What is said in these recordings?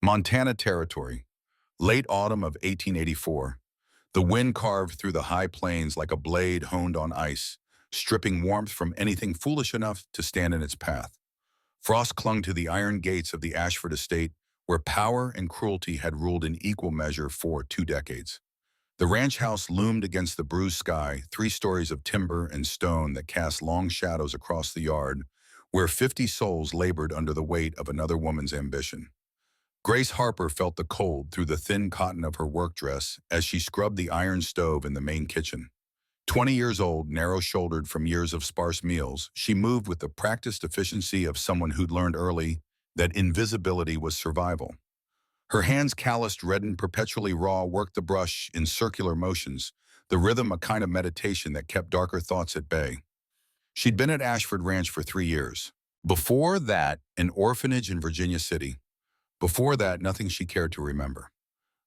Montana Territory, late autumn of 1884. The wind carved through the high plains like a blade honed on ice, stripping warmth from anything foolish enough to stand in its path. Frost clung to the iron gates of the Ashford estate, where power and cruelty had ruled in equal measure for 2 decades. The ranch house loomed against the bruised sky, 3 stories of timber and stone that cast long shadows across the yard, where 50 souls labored under the weight of another woman's ambition. Grace Harper felt the cold through the thin cotton of her work dress as she scrubbed the iron stove in the main kitchen. 20 years old, narrow-shouldered from years of sparse meals, she moved with the practiced efficiency of someone who'd learned early that invisibility was survival. Her hands, calloused, reddened, perpetually raw, worked the brush in circular motions, the rhythm a kind of meditation that kept darker thoughts at bay. She'd been at Ashford Ranch for 3 years. Before that, an orphanage in Virginia City. Before that, nothing she cared to remember.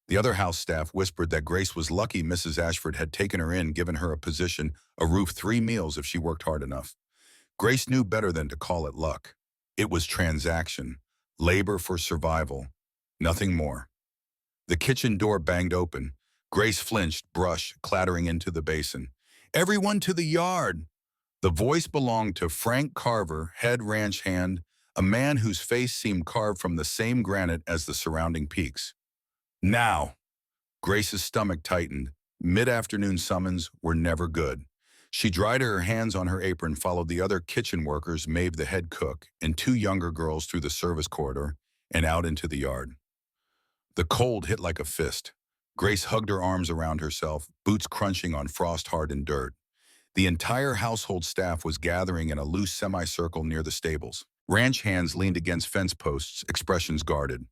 The other house staff whispered that Grace was lucky Mrs. Ashford had taken her in, given her a position, a roof, 3 meals if she worked hard enough. Grace knew better than to call it luck. It was transaction, labor for survival, nothing more. The kitchen door banged open. Grace flinched, brush clattering into the basin. "Everyone to the yard!" The voice belonged to Frank Carver, head ranch hand, a man whose face seemed carved from the same granite as the surrounding peaks. Now! Grace's stomach tightened. Mid-afternoon summons were never good. She dried her hands on her apron, followed the other kitchen workers, Maeve the head cook, and 2 younger girls through the service corridor and out into the yard. The cold hit like a fist. Grace hugged her arms around herself, boots crunching on frost-hardened dirt. The entire household staff was gathering in a loose semicircle near the stables. Ranch hands leaned against fence posts, expressions guarded.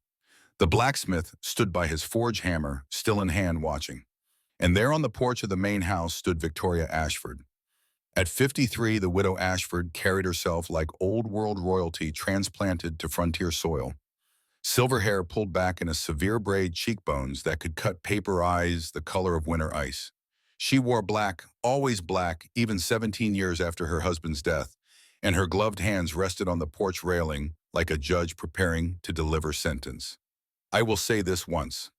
The blacksmith stood by his forge hammer, still in hand, watching. And there on the porch of the main house stood Victoria Ashford. At 53, the widow Ashford carried herself like old-world royalty transplanted to frontier soil. Silver hair pulled back in a severe braid, cheekbones that could cut paper eyes the color of winter ice. She wore black, always black, even 17 years after her husband's death, and her gloved hands rested on the porch railing like a judge preparing to deliver sentence. "I will say this once."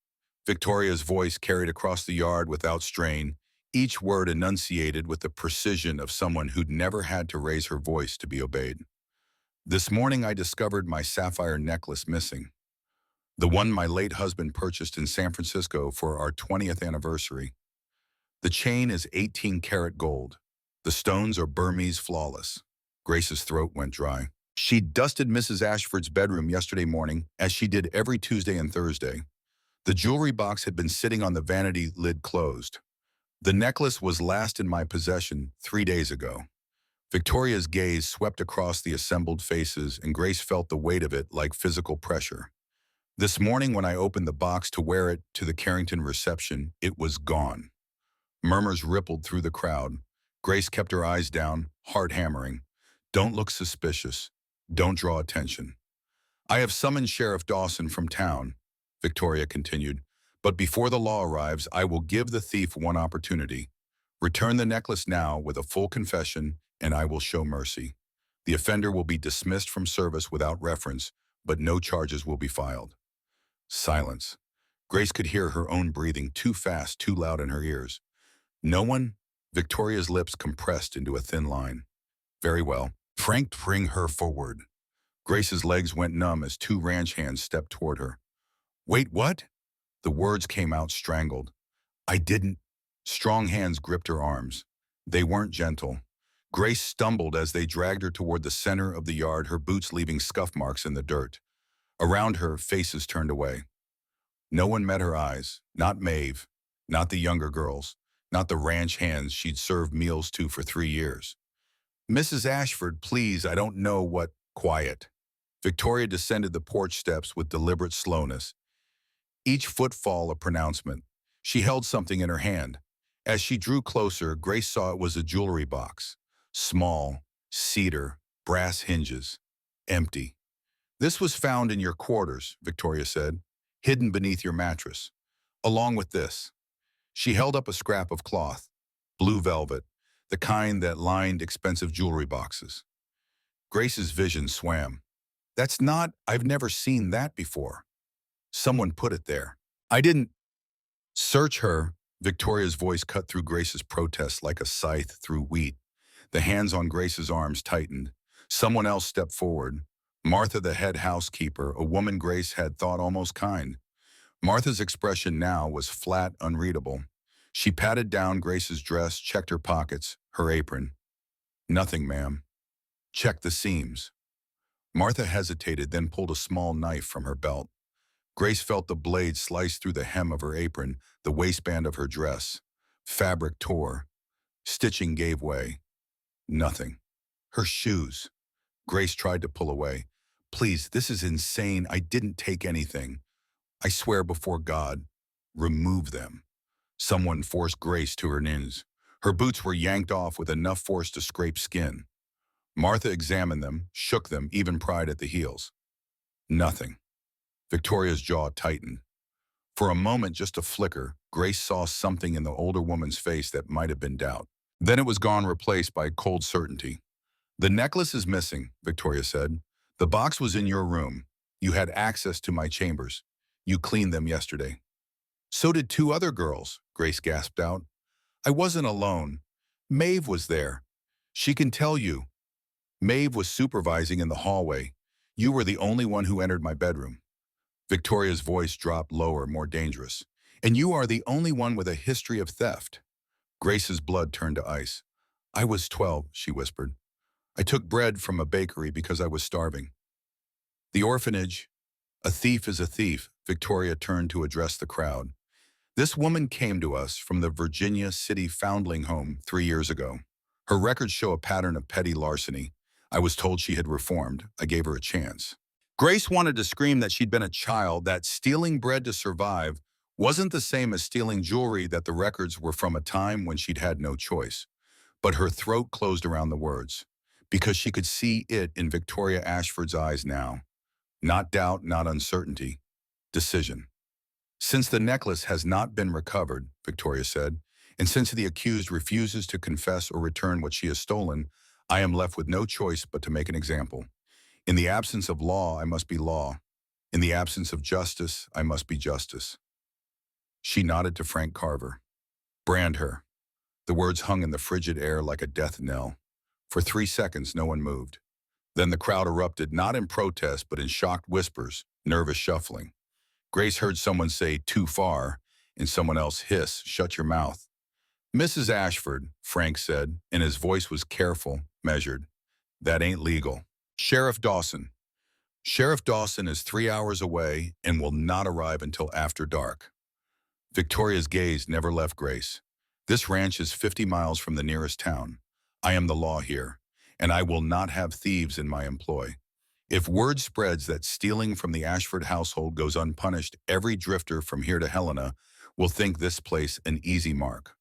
Victoria's voice carried across the yard without strain, each word enunciated with the precision of someone who'd never had to raise her voice to be obeyed. "This morning I discovered my sapphire necklace missing. The one my late husband purchased in San Francisco for our 20th anniversary. The chain is 18-karat gold. The stones are Burmese flawless." Grace's throat went dry. She dusted Mrs. Ashford's bedroom yesterday morning, as she did every Tuesday and Thursday. The jewelry box had been sitting on the vanity lid closed. "The necklace was last in my possession 3 days ago." Victoria's gaze swept across the assembled faces, and Grace felt the weight of it like physical pressure. "This morning when I opened the box to wear it to the Carrington reception, it was gone." Murmurs rippled through the crowd. Grace kept her eyes down, heart hammering. "Don't look suspicious. Don't draw attention." "I have summoned Sheriff Dawson from town," Victoria continued. "But before the law arrives, I will give the thief one opportunity. Return the necklace now with a full confession, and I will show mercy. The offender will be dismissed from service without reference, but no charges will be filed." Silence. Grace could hear her own breathing, too fast, too loud in her ears. "No one?" Victoria's lips compressed into a thin line. "Very well. Frank, bring her forward." Grace's legs went numb as 2 ranch hands stepped toward her. "Wait, what?" The words came out strangled. "I didn't." Strong hands gripped her arms. They weren't gentle. Grace stumbled as they dragged her toward the center of the yard, her boots leaving scuff marks in the dirt. Around her, faces turned away. No one met her eyes. Not Maeve. Not the younger girls. Not the ranch hands she'd served meals to for 3 years. "Mrs. Ashford, please, I don't know what—" "Quiet." Victoria descended the porch steps with deliberate slowness, each footfall a pronouncement. She held something in her hand. As she drew closer, Grace saw it was a jewelry box. Small, cedar, brass hinges. Empty. "This was found in your quarters," Victoria said, "hidden beneath your mattress. Along with this." She held up a scrap of cloth. Blue velvet, the kind that lined expensive jewelry boxes. Grace's vision swam. "That's not— I've never seen that before." Someone put it there. I didn't. Search her. Victoria's voice cut through Grace's protest like a scythe through wheat. The hands on Grace's arms tightened. Someone else stepped forward. Martha, the head housekeeper, a woman Grace had thought almost kind. Martha's expression now was flat, unreadable. She patted down Grace's dress, checked her pockets, her apron. Nothing, ma'am. Check the seams. Martha hesitated, then pulled a small knife from her belt. Grace felt the blade slice through the hem of her apron, the waistband of her dress. Fabric tore. Stitching gave way. Nothing. Her shoes. Grace tried to pull away. Please, this is insane. I didn't take anything. I swear before God. Remove them. Someone forced Grace to her knees. Her boots were yanked off with enough force to scrape skin. Martha examined them, shook them, even pried at the heels. Nothing. Victoria's jaw tightened. For a moment, just a flicker, Grace saw something in the older woman's face that might have been doubt. Then it was gone, replaced by cold certainty. The necklace is missing, Victoria said. The box was in your room. You had access to my chambers. You cleaned them yesterday. So did two other girls, Grace gasped out. I wasn't alone. Maeve was there. She can tell you. Maeve was supervising in the hallway. You were the only one who entered my bedroom. Victoria's voice dropped lower, more dangerous. And you are the only one with a history of theft. Grace's blood turned to ice. I was 12, she whispered. I took bread from a bakery because I was starving. The orphanage. A thief is a thief, Victoria turned to address the crowd. This woman came to us from the Virginia City Foundling Home 3 years ago. Her records show a pattern of petty larceny. I was told she had reformed. I gave her a chance. Grace wanted to scream that she'd been a child, that stealing bread to survive wasn't the same as stealing jewelry, that the records were from a time when she'd had no choice. But her throat closed around the words, because she could see it in Victoria Ashford's eyes now. Not doubt, not uncertainty. Decision. Since the necklace has not been recovered, Victoria said, and since the accused refuses to confess or return what she has stolen, I am left with no choice but to make an example. In the absence of law, I must be law. In the absence of justice, I must be justice. She nodded to Frank Carver. Brand her. The words hung in the frigid air like a death knell. For 3 seconds, no one moved. Then the crowd erupted, not in protest, but in shocked whispers, nervous shuffling. Grace heard someone say, too far, and someone else hiss, shut your mouth. Mrs. Ashford, Frank said, and his voice was careful, measured. That ain't legal. Sheriff Dawson. Sheriff Dawson is 3 hours away and will not arrive until after dark. Victoria's gaze never left Grace. This ranch is 50 miles from the nearest town. I am the law here, and I will not have thieves in my employ. If word spreads that stealing from the Ashford household goes unpunished, every drifter from here to Helena will think this place an easy mark.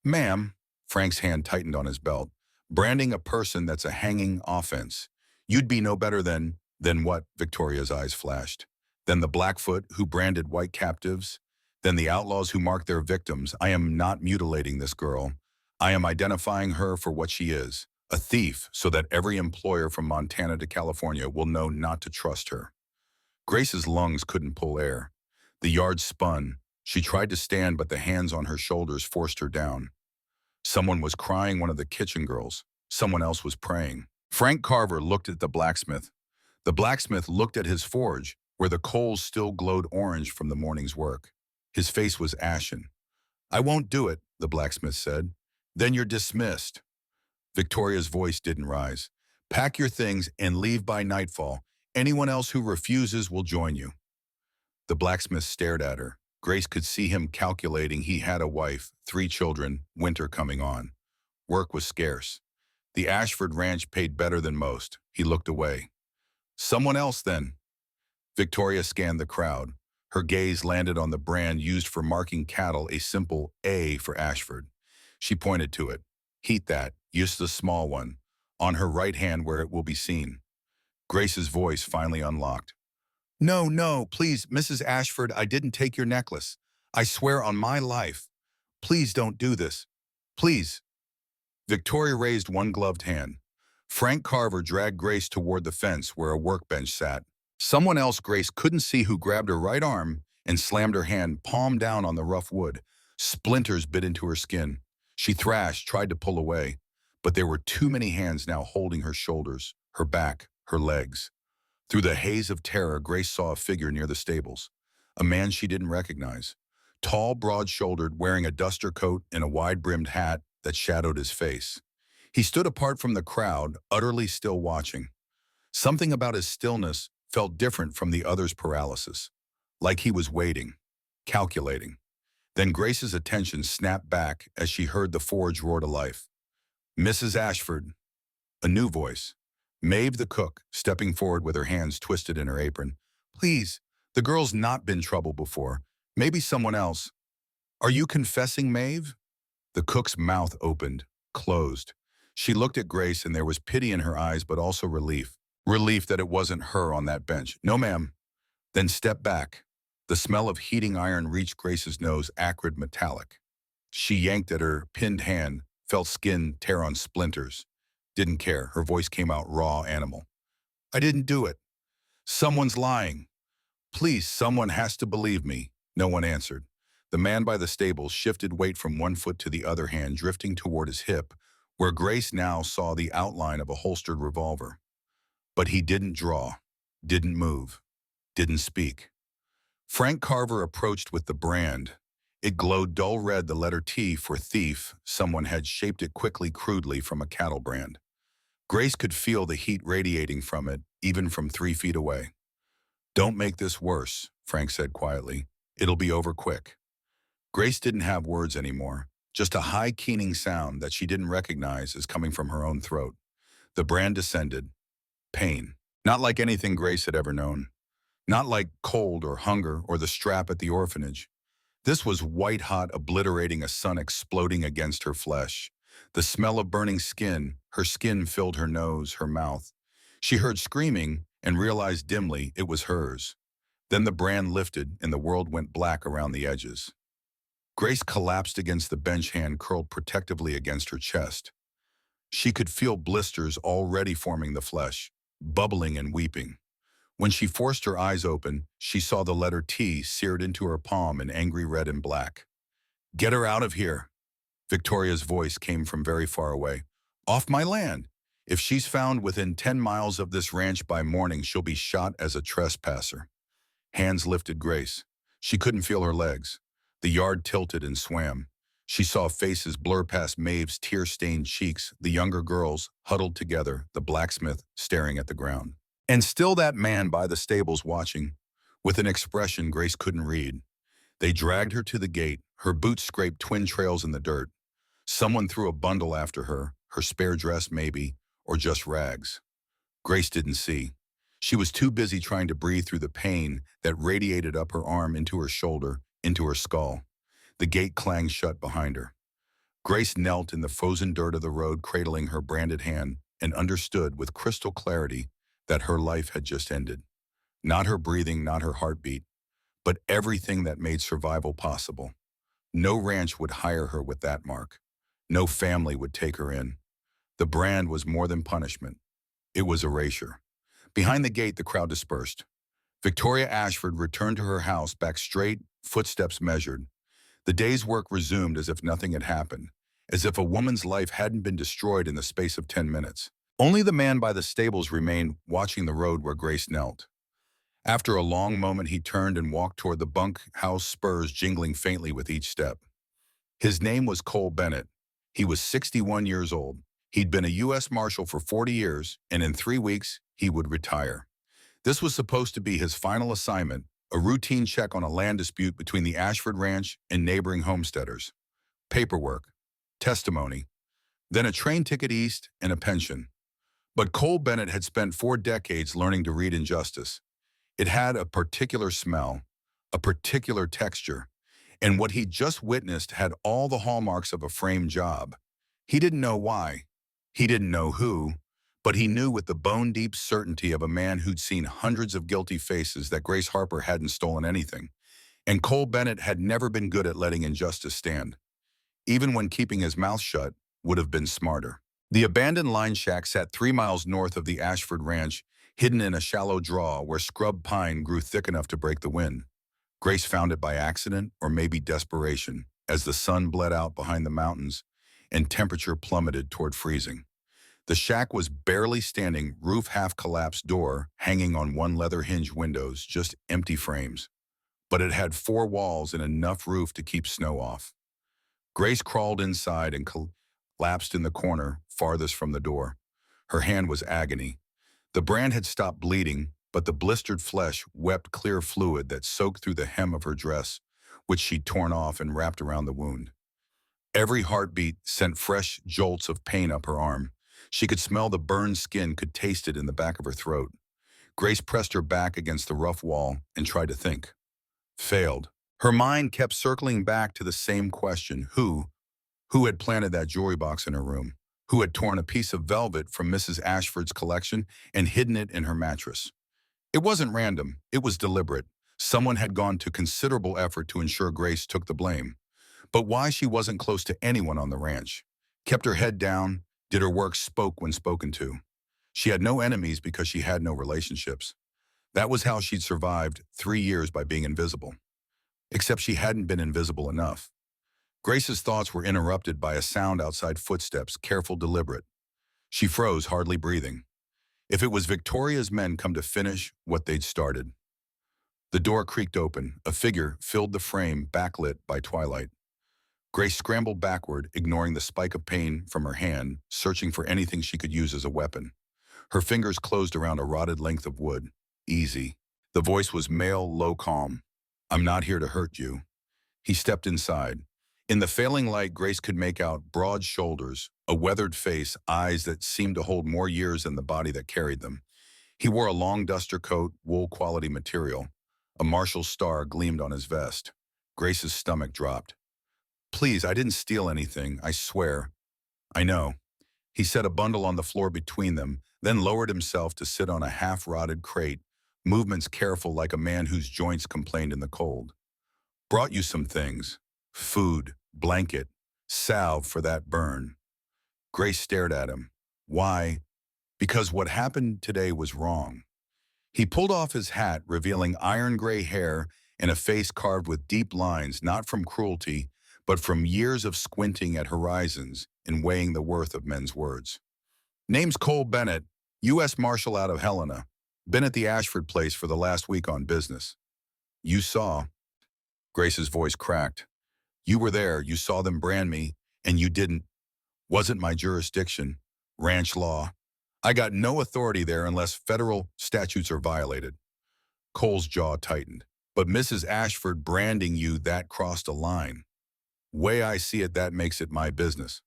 Ma'am, Frank's hand tightened on his belt, branding a person that's a hanging offense. You'd be no better than what? Victoria's eyes flashed. Than the Blackfoot who branded white captives? Than the outlaws who marked their victims? I am not mutilating this girl. I am identifying her for what she is. A thief, so that every employer from Montana to California will know not to trust her. Grace's lungs couldn't pull air. The yard spun. She tried to stand, but the hands on her shoulders forced her down. Someone was crying, one of the kitchen girls. Someone else was praying. Frank Carver looked at the blacksmith. The blacksmith looked at his forge, where the coals still glowed orange from the morning's work. His face was ashen. I won't do it, the blacksmith said. Then you're dismissed. Victoria's voice didn't rise. Pack your things and leave by nightfall. Anyone else who refuses will join you. The blacksmith stared at her. Grace could see him calculating. He had a wife, 3 children, winter coming on. Work was scarce. The Ashford ranch paid better than most. He looked away. Someone else, then. Victoria scanned the crowd. Her gaze landed on the brand used for marking cattle, a simple A for Ashford. She pointed to it. Heat that, use the small one, on her right hand where it will be seen. Grace's voice finally unlocked. No, no, please, Mrs. Ashford, I didn't take your necklace. I swear on my life. Please don't do this. Please. Victoria raised one gloved hand. Frank Carver dragged Grace toward the fence where a workbench sat. Someone else Grace couldn't see who grabbed her right arm and slammed her hand palm down on the rough wood. Splinters bit into her skin. She thrashed, tried to pull away, but there were too many hands now holding her shoulders, her back, her legs. Through the haze of terror, Grace saw a figure near the stables, a man she didn't recognize. Tall, broad-shouldered, wearing a duster coat and a wide-brimmed hat that shadowed his face. He stood apart from the crowd, utterly still watching. Something about his stillness felt different from the other's paralysis, like he was waiting, calculating. Then Grace's attention snapped back as she heard the forge roar to life. "Mrs. Ashford," a new voice. Maeve the cook, stepping forward with her hands twisted in her apron. "Please, the girl's not been trouble before. Maybe someone else." "Are you confessing, Maeve?" The cook's mouth opened, closed. She looked at Grace and there was pity in her eyes but also relief. Relief that it wasn't her on that bench. "No, ma'am." Then step back. The smell of heating iron reached Grace's nose, acrid metallic. She yanked at her pinned hand, felt skin tear on splinters. Didn't care. Her voice came out raw, animal. "I didn't do it. Someone's lying. Please, someone has to believe me." No one answered. The man by the stables shifted weight from one foot to the other hand, drifting toward his hip, where Grace now saw the outline of a holstered revolver. But he didn't draw, didn't move, didn't speak. Frank Carver approached with the brand. It glowed dull red, the letter T for thief. Someone had shaped it quickly, crudely, from a cattle brand. Grace could feel the heat radiating from it, even from 3 feet away. "Don't make this worse," Frank said quietly. "It'll be over quick." Grace didn't have words anymore, just a high, keening sound that she didn't recognize as coming from her own throat. The brand descended. Pain. Not like anything Grace had ever known. Not like cold or hunger or the strap at the orphanage. This was white-hot, obliterating, a sun exploding against her flesh. The smell of burning skin, her skin filled her nose, her mouth. She heard screaming and realized dimly it was hers. Then the brand lifted and the world went black around the edges. Grace collapsed against the bench, hand curled protectively against her chest. She could feel blisters already forming the flesh, bubbling and weeping. When she forced her eyes open, she saw the letter T seared into her palm in angry red and black. "Get her out of here." Victoria's voice came from very far away. "Off my land. If she's found within 10 miles of this ranch by morning, she'll be shot as a trespasser." Hands lifted Grace. She couldn't feel her legs. The yard tilted and swam. She saw faces blur past Maeve's tear-stained cheeks, the younger girls huddled together, the blacksmith staring at the ground. And still that man by the stables watching, with an expression Grace couldn't read. They dragged her to the gate. Her boots scraped twin trails in the dirt. Someone threw a bundle after her spare dress maybe, or just rags. Grace didn't see. She was too busy trying to breathe through the pain that radiated up her arm, into her shoulder, into her skull. The gate clanged shut behind her. Grace knelt in the frozen dirt of the road, cradling her branded hand, and understood with crystal clarity that her life had just ended. Not her breathing, not her heartbeat, but everything that made survival possible. No ranch would hire her with that mark. No family would take her in. The brand was more than punishment. It was erasure. Behind the gate, the crowd dispersed. Victoria Ashford returned to her house, back straight, footsteps measured. The day's work resumed as if nothing had happened, as if a woman's life hadn't been destroyed in the space of 10 minutes. Only the man by the stables remained, watching the road where Grace knelt. After a long moment, he turned and walked toward the bunkhouse, spurs jingling faintly with each step. His name was Cole Bennett. He was 61 years old. He'd been a U.S. Marshal for 40 years, and in 3 weeks, he would retire. This was supposed to be his final assignment, a routine check on a land dispute between the Ashford Ranch and neighboring homesteaders. Paperwork, testimony, then a train ticket east and a pension. But Cole Bennett had spent 4 decades learning to read injustice. It had a particular smell, a particular texture, and what he'd just witnessed had all the hallmarks of a framed job. He didn't know why. He didn't know who, but he knew with the bone-deep certainty of a man who'd seen hundreds of guilty faces that Grace Harper hadn't stolen anything, and Cole Bennett had never been good at letting injustice stand. Even when keeping his mouth shut would have been smarter. The abandoned line shack sat 3 miles north of the Ashford Ranch, hidden in a shallow draw where scrub pine grew thick enough to break the wind. Grace found it by accident or maybe desperation as the sun bled out behind the mountains and temperature plummeted toward freezing. The shack was barely standing, roof half-collapsed, door hanging on one leather hinge, windows just empty frames. But it had four walls and enough roof to keep snow off. Grace crawled inside and collapsed in the corner farthest from the door. Her hand was agony. The brand had stopped bleeding, but the blistered flesh wept clear fluid that soaked through the hem of her dress, which she'd torn off and wrapped around the wound. Every heartbeat sent fresh jolts of pain up her arm. She could smell the burned skin, could taste it in the back of her throat. Grace pressed her back against the rough wall and tried to think. Failed. Her mind kept circling back to the same question: who? Who had planted that jewelry box in her room? Who had torn a piece of velvet from Mrs. Ashford's collection and hidden it in her mattress? It wasn't random. It was deliberate. Someone had gone to considerable effort to ensure Grace took the blame. But why she wasn't close to anyone on the ranch? Kept her head down, did her work, spoke when spoken to. She had no enemies because she had no relationships. That was how she'd survived 3 years, by being invisible. Except she hadn't been invisible enough. Grace's thoughts were interrupted by a sound outside, footsteps, careful, deliberate. She froze, hardly breathing. If it was Victoria's men come to finish what they'd started. The door creaked open. A figure filled the frame, backlit by twilight. Grace scrambled backward, ignoring the spike of pain from her hand, searching for anything she could use as a weapon. Her fingers closed around a rotted length of wood. Easy. The voice was male, low, calm. I'm not here to hurt you. He stepped inside. In the failing light, Grace could make out broad shoulders, a weathered face, eyes that seemed to hold more years than the body that carried them. He wore a long duster coat, wool-quality material. A marshal's star gleamed on his vest. Grace's stomach dropped. Please, I didn't steal anything, I swear. I know. He set a bundle on the floor between them, then lowered himself to sit on a half-rotted crate, movements careful like a man whose joints complained in the cold. Brought you some things. Food, blanket, salve for that burn. Grace stared at him. Why? Because what happened today was wrong. He pulled off his hat, revealing iron gray hair and a face carved with deep lines, not from cruelty, but from years of squinting at horizons and weighing the worth of men's words. Name's Cole Bennett, U.S. Marshal out of Helena. Been at the Ashford place for the last week on business. You saw. Grace's voice cracked. You were there, you saw them brand me, and you didn't. Wasn't my jurisdiction. Ranch law. I got no authority there unless federal statutes are violated. Cole's jaw tightened. But Mrs. Ashford branding you, that crossed a line. Way I see it, that makes it my business.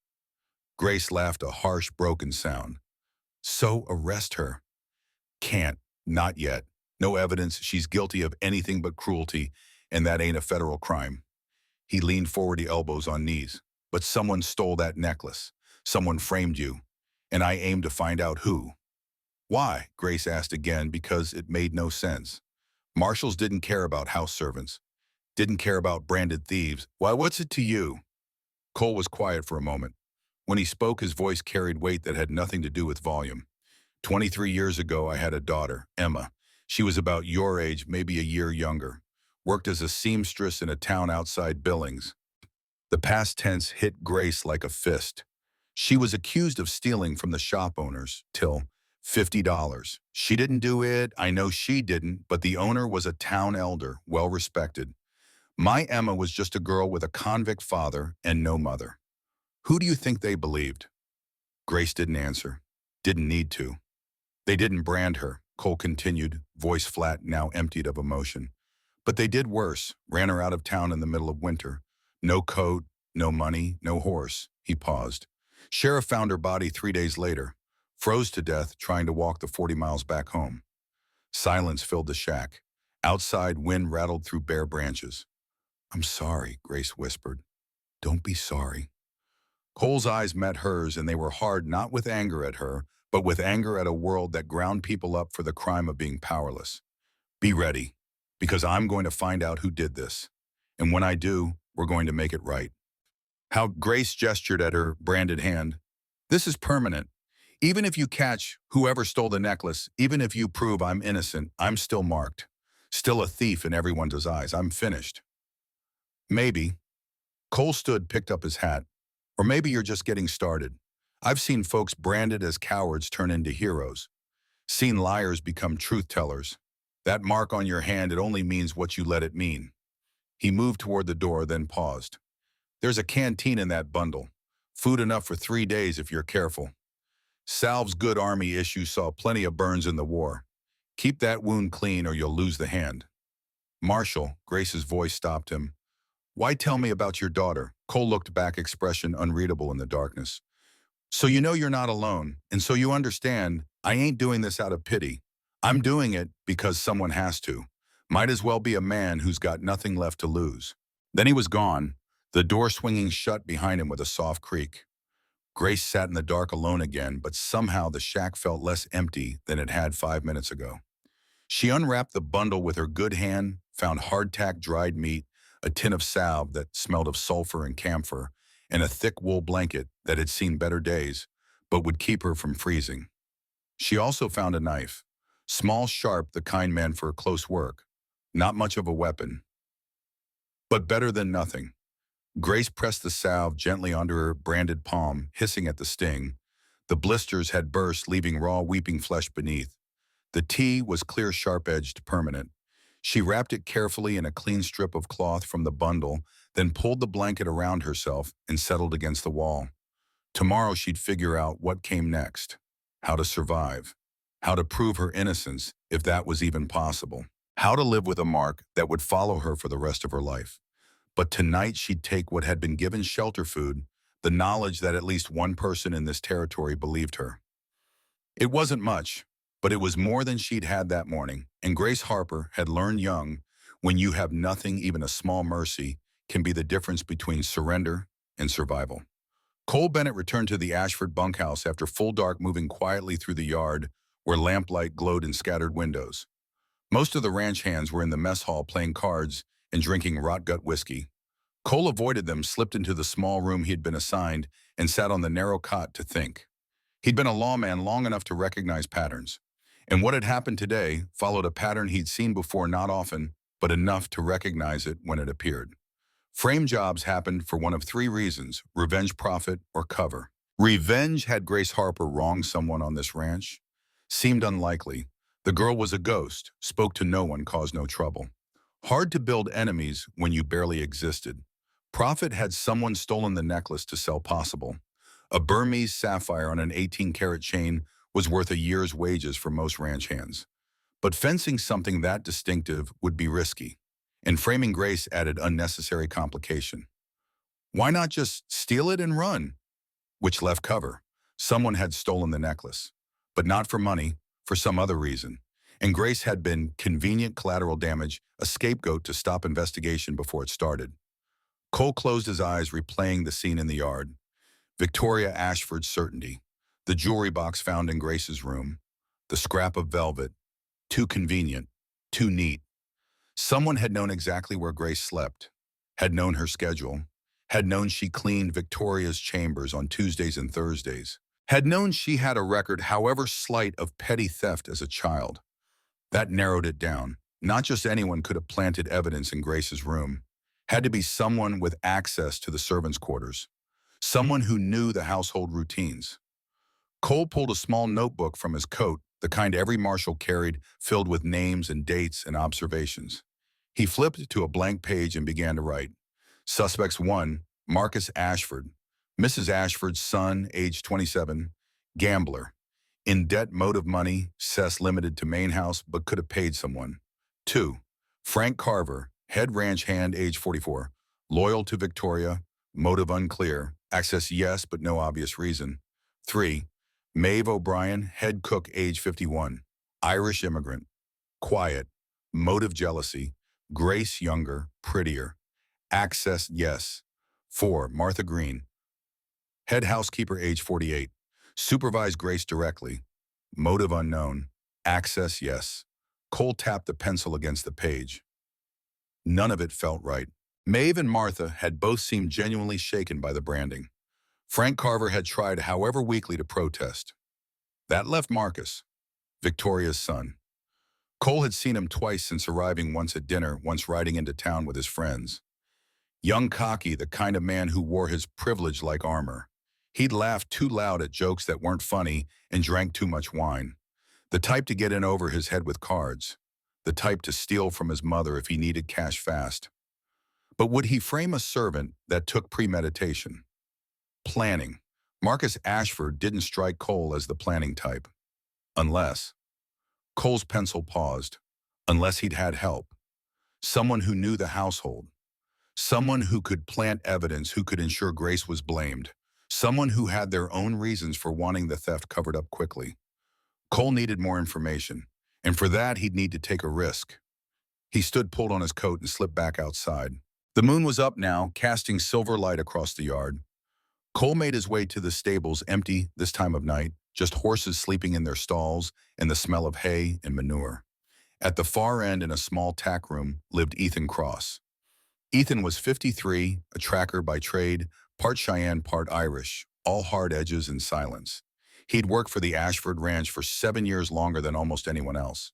Grace laughed, a harsh, broken sound. So arrest her. Can't. Not yet. No evidence. She's guilty of anything but cruelty, and that ain't a federal crime. He leaned forward, the elbows on knees. But someone stole that necklace. Someone framed you. And I aim to find out who. Why? Grace asked again, because it made no sense. Marshals didn't care about house servants. Didn't care about branded thieves. Why, what's it to you? Cole was quiet for a moment. When he spoke, his voice carried weight that had nothing to do with volume. 23 years ago, I had a daughter, Emma. She was about your age, maybe a year younger. Worked as a seamstress in a town outside Billings. The past tense hit Grace like a fist. She was accused of stealing from the shop owners, till $50. She didn't do it, I know she didn't, but the owner was a town elder, well respected. My Emma was just a girl with a convict father and no mother. Who do you think they believed? Grace didn't answer. Didn't need to. They didn't brand her, Cole continued, voice flat, now emptied of emotion. But they did worse, ran her out of town in the middle of winter. No coat, no money, no horse. He paused. Sheriff found her body 3 days later, froze to death trying to walk the 40 miles back home. Silence filled the shack. Outside, wind rattled through bare branches. I'm sorry, Grace whispered. Don't be sorry. Cole's eyes met hers, and they were hard not with anger at her, but with anger at a world that ground people up for the crime of being powerless. Be ready, because I'm going to find out who did this. And when I do, we're going to make it right. How Grace gestured at her branded hand. This is permanent. Even if you catch whoever stole the necklace, even if you prove I'm innocent, I'm still marked. Still a thief in everyone's eyes. I'm finished. Maybe. Cole stood, picked up his hat. Or maybe you're just getting started. I've seen folks branded as cowards turn into heroes. Seen liars become truth-tellers. That mark on your hand, it only means what you let it mean. He moved toward the door, then paused. There's a canteen in that bundle. Food enough for 3 days if you're careful. Salve's good army issue saw plenty of burns in the war. Keep that wound clean or you'll lose the hand. Marshal, Grace's voice stopped him. Why tell me about your daughter? Cole looked back, expression unreadable in the darkness. So you know you're not alone, and so you understand I ain't doing this out of pity. I'm doing it because someone has to. Might as well be a man who's got nothing left to lose. Then he was gone, the door swinging shut behind him with a soft creak. Grace sat in the dark alone again, but somehow the shack felt less empty than it had 5 minutes ago. She unwrapped the bundle with her good hand, found hardtack dried meat, a tin of salve that smelled of sulfur and camphor, and a thick wool blanket that had seen better days, but would keep her from freezing. She also found a knife, small, sharp, the kind meant for close work. Not much of a weapon, but better than nothing. Grace pressed the salve gently under her branded palm, hissing at the sting. The blisters had burst, leaving raw, weeping flesh beneath. The T was clear, sharp-edged, permanent. She wrapped it carefully in a clean strip of cloth from the bundle, then pulled the blanket around herself and settled against the wall. Tomorrow she'd figure out what came next, how to survive, how to prove her innocence, if that was even possible, how to live with a mark that would follow her for the rest of her life. But tonight she'd take what had been given shelter food, the knowledge that at least one person in this territory believed her. It wasn't much, but it was more than she'd had that morning, and Grace Harper had learned young, when you have nothing, even a small mercy, can be the difference between surrender and survival. Cole Bennett returned to the Ashford bunkhouse after full dark, moving quietly through the yard where lamplight glowed in scattered windows. Most of the ranch hands were in the mess hall playing cards and drinking rot-gut whiskey. Cole avoided them, slipped into the small room he'd been assigned, and sat on the narrow cot to think. He'd been a lawman long enough to recognize patterns. And what had happened today followed a pattern he'd seen before, not often, but enough to recognize it when it appeared. Frame jobs happened for one of 3 reasons: revenge, profit, or cover. Revenge. Had Grace Harper wronged someone on this ranch? Seemed unlikely. The girl was a ghost, spoke to no one, caused no trouble. Hard to build enemies when you barely existed. Profit. Had someone stolen the necklace to sell possible? A Burmese sapphire on an 18-carat chain was worth a year's wages for most ranch hands. But fencing something that distinctive would be risky, and framing Grace added unnecessary complication. Why not just steal it and run? Which left cover. Someone had stolen the necklace, but not for money, for some other reason. And Grace had been convenient collateral damage, a scapegoat to stop investigation before it started. Cole closed his eyes, replaying the scene in the yard. Victoria Ashford's certainty. The jewelry box found in Grace's room. The scrap of velvet. Too convenient. Too neat. Someone had known exactly where Grace slept. Had known her schedule. Had known she cleaned Victoria's chambers on Tuesdays and Thursdays. Had known she had a record, however slight, of petty theft as a child. That narrowed it down. Not just anyone could have planted evidence in Grace's room. Had to be someone with access to the servants' quarters. Someone who knew the household routines. Cole pulled a small notebook from his coat, the kind every marshal carried, filled with names and dates and observations. He flipped to a blank page and began to write. Suspects 1, Marcus Ashford. Mrs. Ashford's son, age 27, gambler. In debt, motive money, cess limited to main house, but could have paid someone. 2, Frank Carver, head ranch hand, age 44, loyal to Victoria, motive unclear, access yes, but no obvious reason. 3, Maeve O'Brien, head cook, age 51, Irish immigrant, quiet, motive jealousy, Grace younger, prettier, access yes. 4, Martha Green, head housekeeper, age 48, supervised Grace directly, motive unknown, access yes. Cole tapped the pencil against the page. None of it felt right. Maeve and Martha had both seemed genuinely shaken by the branding. Frank Carver had tried, however weakly, to protest. That left Marcus, Victoria's son. Cole had seen him twice since arriving, once at dinner, once riding into town with his friends. Young cocky, the kind of man who wore his privilege like armor. He'd laughed too loud at jokes that weren't funny and drank too much wine. The type to get in over his head with cards. The type to steal from his mother if he needed cash fast. But would he frame a servant that took premeditation? Planning. Marcus Ashford didn't strike Cole as the planning type. Unless. Cole's pencil paused. Unless he'd had help. Someone who knew the household. Someone who could plant evidence, who could ensure Grace was blamed. Someone who had their own reasons for wanting the theft covered up quickly. Cole needed more information, and for that he'd need to take a risk. He stood, pulled on his coat, and slipped back outside. The moon was up now, casting silver light across the yard. Cole made his way to the stables, empty this time of night, just horses sleeping in their stalls and the smell of hay and manure. At the far end, in a small tack room, lived Ethan Cross. Ethan was 53, a tracker by trade, part Cheyenne, part Irish, all hard edges and silence. He'd worked for the Ashford Ranch for 7 years, longer than almost anyone else.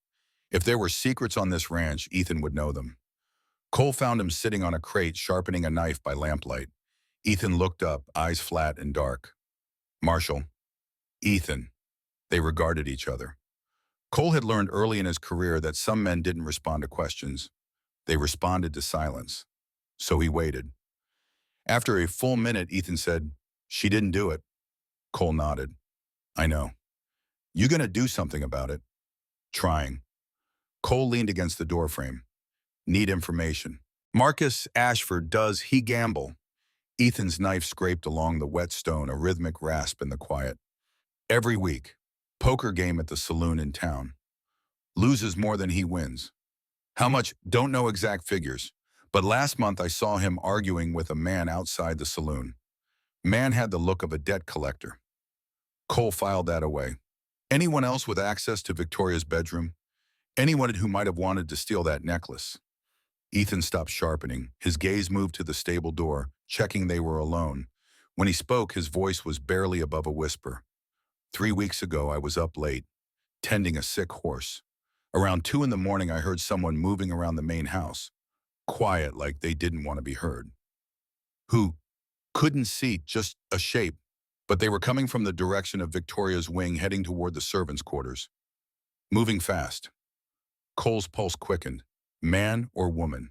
If there were secrets on this ranch, Ethan would know them. Cole found him sitting on a crate, sharpening a knife by lamplight. Ethan looked up, eyes flat and dark. Marshall. Ethan. They regarded each other. Cole had learned early in his career that some men didn't respond to questions. They responded to silence. So he waited. After a full minute, Ethan said, "She didn't do it." Cole nodded. "I know. You gonna do something about it?" "Trying." Cole leaned against the doorframe. "Need information." "Marcus Ashford, does he gamble?" Ethan's knife scraped along the wet stone, a rhythmic rasp in the quiet. "Every week. Poker game at the saloon in town. Loses more than he wins." "How much?" "Don't know exact figures. But last month I saw him arguing with a man outside the saloon. Man had the look of a debt collector." Cole filed that away. "Anyone else with access to Victoria's bedroom? Anyone who might have wanted to steal that necklace?" Ethan stopped sharpening. His gaze moved to the stable door, checking they were alone. When he spoke, his voice was barely above a whisper. 3 weeks ago, I was up late, tending a sick horse. Around 2 in the morning, I heard someone moving around the main house. Quiet, like they didn't want to be heard. Who? Couldn't see, just a shape. But they were coming from the direction of Victoria's wing, heading toward the servants' quarters. Moving fast. Cole's pulse quickened. Man or woman?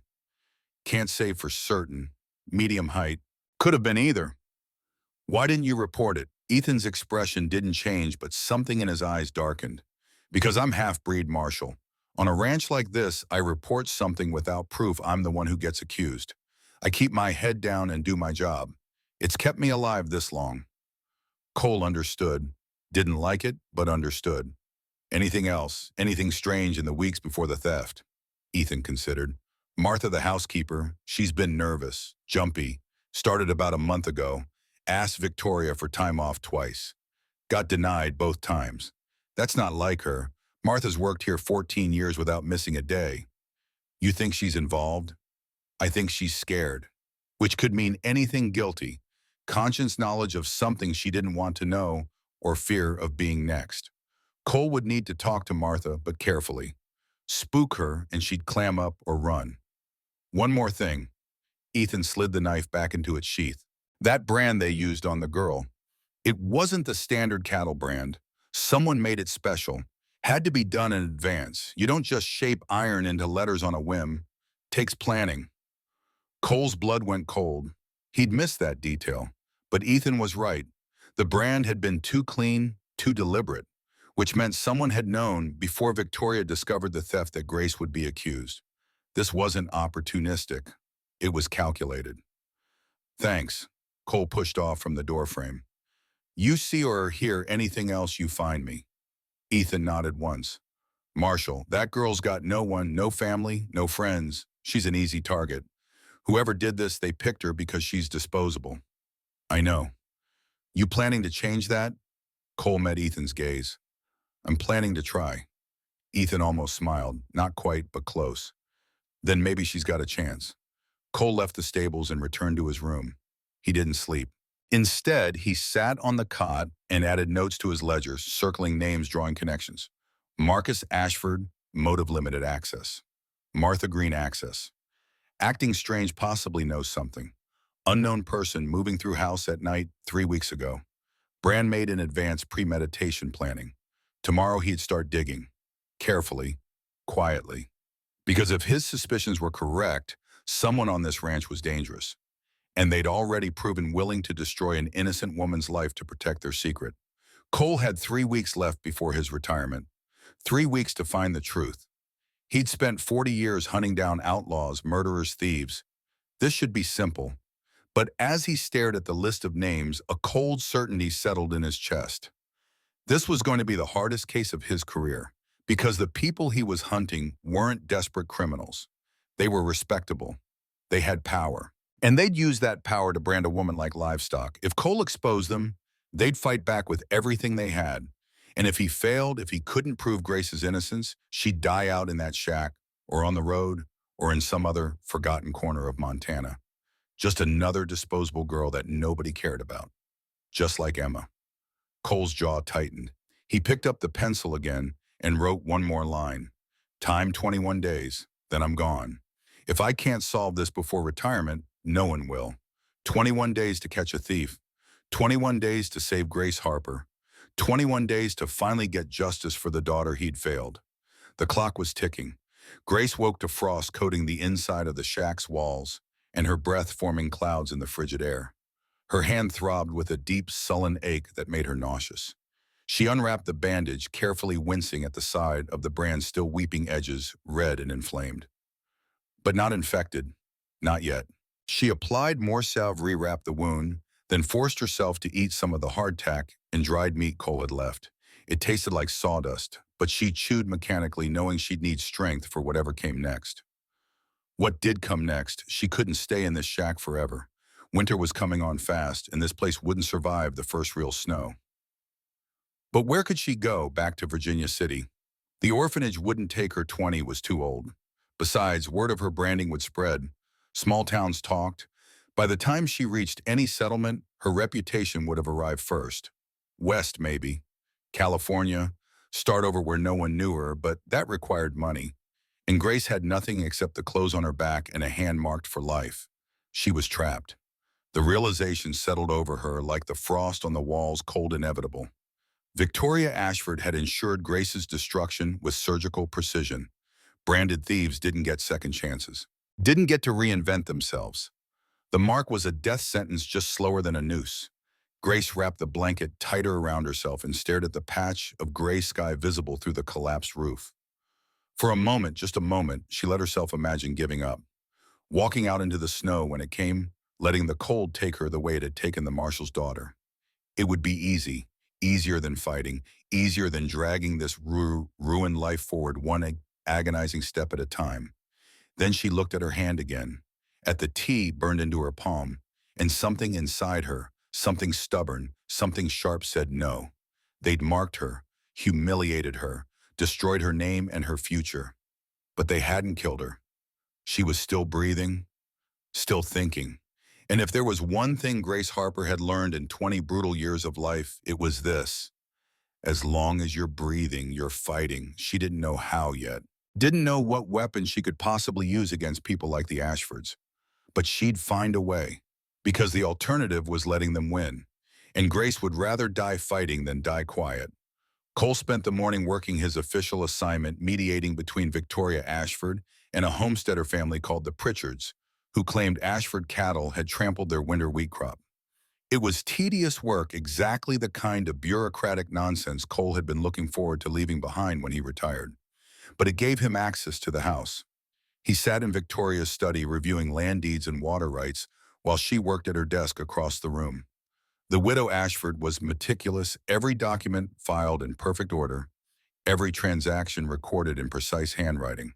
Can't say for certain. Medium height. Could have been either. "Why didn't you report it?" Ethan's expression didn't change, but something in his eyes darkened. "Because I'm half-breed, Marshall. On a ranch like this, I report something without proof, I'm the one who gets accused. I keep my head down and do my job. It's kept me alive this long." Cole understood. Didn't like it, but understood. "Anything else? Anything strange in the weeks before the theft?" Ethan considered. "Martha, the housekeeper, she's been nervous, jumpy. Started about a month ago. Asked Victoria for time off twice. Got denied both times. That's not like her. Martha's worked here 14 years without missing a day." "You think she's involved?" "I think she's scared." Which could mean anything: guilty, conscious knowledge of something she didn't want to know, or fear of being next. Cole would need to talk to Martha, but carefully. Spook her and she'd clam up or run. "One more thing." Ethan slid the knife back into its sheath. "That brand they used on the girl. It wasn't the standard cattle brand. Someone made it special. Had to be done in advance. You don't just shape iron into letters on a whim. Takes planning." Cole's blood went cold. He'd missed that detail. But Ethan was right. The brand had been too clean, too deliberate, which meant someone had known before Victoria discovered the theft that Grace would be accused. This wasn't opportunistic. It was calculated. "Thanks." Cole pushed off from the doorframe. "You see or hear anything else, you find me." Ethan nodded once. "Marshall, that girl's got no one, no family, no friends. She's an easy target. Whoever did this, they picked her because she's disposable." "I know. You planning to change that?" Cole met Ethan's gaze. "I'm planning to try." Ethan almost smiled. Not quite, but close. "Then maybe she's got a chance." Cole left the stables and returned to his room. He didn't sleep. Instead, he sat on the cot and added notes to his ledger, circling names, drawing connections. Marcus Ashford, motive limited access. Martha Green access. Acting strange possibly knows something. Unknown person moving through house at night 3 weeks ago. Brand made in advance premeditation planning. Tomorrow he'd start digging. Carefully, quietly. Because if his suspicions were correct, someone on this ranch was dangerous. And they'd already proven willing to destroy an innocent woman's life to protect their secret. Cole had 3 weeks left before his retirement. 3 weeks to find the truth. He'd spent 40 years hunting down outlaws, murderers, thieves. This should be simple. But as he stared at the list of names, a cold certainty settled in his chest. This was going to be the hardest case of his career, because the people he was hunting weren't desperate criminals. They were respectable. They had power. And they'd use that power to brand a woman like livestock. If Cole exposed them, they'd fight back with everything they had. And if he failed, if he couldn't prove Grace's innocence, she'd die out in that shack, or on the road, or in some other forgotten corner of Montana. Just another disposable girl that nobody cared about. Just like Emma. Cole's jaw tightened. He picked up the pencil again and wrote one more line. Time 21 days, then I'm gone. If I can't solve this before retirement, no one will. 21 days to catch a thief. 21 days to save Grace Harper. 21 days to finally get justice for the daughter he'd failed. The clock was ticking. Grace woke to frost coating the inside of the shack's walls, and her breath forming clouds in the frigid air. Her hand throbbed with a deep, sullen ache that made her nauseous. She unwrapped the bandage, carefully wincing at the side of the brand's still weeping edges, red and inflamed. But not infected. Not yet. She applied more salve, rewrapped the wound, then forced herself to eat some of the hardtack and dried meat Cole had left. It tasted like sawdust, but she chewed mechanically, knowing she'd need strength for whatever came next. What did come next? She couldn't stay in this shack forever. Winter was coming on fast, and this place wouldn't survive the first real snow. But where could she go? Back to Virginia City? The orphanage wouldn't take her. 20 was too old. Besides, word of her branding would spread. Small towns talked. By the time she reached any settlement, her reputation would have arrived first. West, maybe. California. Start over where no one knew her, but that required money. And Grace had nothing except the clothes on her back and a hand marked for life. She was trapped. The realization settled over her like the frost on the walls, cold inevitable. Victoria Ashford had ensured Grace's destruction with surgical precision. Branded thieves didn't get second chances. Didn't get to reinvent themselves. The mark was a death sentence, just slower than a noose. Grace wrapped the blanket tighter around herself and stared at the patch of gray sky visible through the collapsed roof. For a moment, just a moment, she let herself imagine giving up. Walking out into the snow when it came, letting the cold take her the way it had taken the marshal's daughter. It would be easy, easier than fighting, easier than dragging this ruined life forward one agonizing step at a time. Then she looked at her hand again, at the T burned into her palm, and something inside her, something stubborn, something sharp said no. They'd marked her, humiliated her, destroyed her name and her future. But they hadn't killed her. She was still breathing, still thinking. And if there was one thing Grace Harper had learned in 20 brutal years of life, it was this. As long as you're breathing, you're fighting. She didn't know how yet. Didn't know what weapon she could possibly use against people like the Ashfords. But she'd find a way, because the alternative was letting them win. And Grace would rather die fighting than die quiet. Cole spent the morning working his official assignment, mediating between Victoria Ashford and a homesteader family called the Pritchards, who claimed Ashford cattle had trampled their winter wheat crop. It was tedious work, exactly the kind of bureaucratic nonsense Cole had been looking forward to leaving behind when he retired. But it gave him access to the house. He sat in Victoria's study reviewing land deeds and water rights while she worked at her desk across the room. The widow Ashford was meticulous, every document filed in perfect order, every transaction recorded in precise handwriting.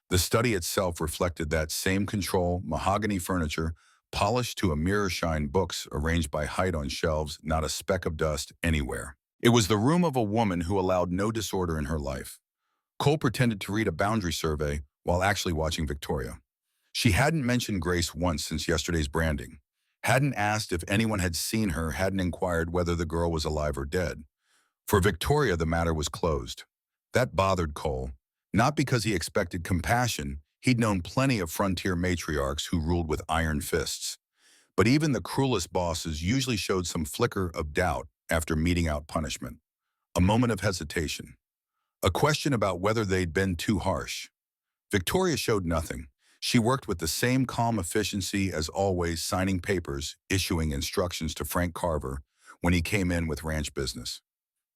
The study itself reflected that same control, mahogany furniture, polished to a mirror shine, books arranged by height on shelves, not a speck of dust anywhere. It was the room of a woman who allowed no disorder in her life. Cole pretended to read a boundary survey while actually watching Victoria. She hadn't mentioned Grace once since yesterday's branding. hadn't asked if anyone had seen her, hadn't inquired whether the girl was alive or dead. For Victoria, the matter was closed. That bothered Cole, not because he expected compassion. He'd known plenty of frontier matriarchs who ruled with iron fists. But even the cruelest bosses usually showed some flicker of doubt after meting out punishment. A moment of hesitation. A question about whether they'd been too harsh. Victoria showed nothing. She worked with the same calm efficiency as always, signing papers, issuing instructions to Frank Carver when he came in with ranch business.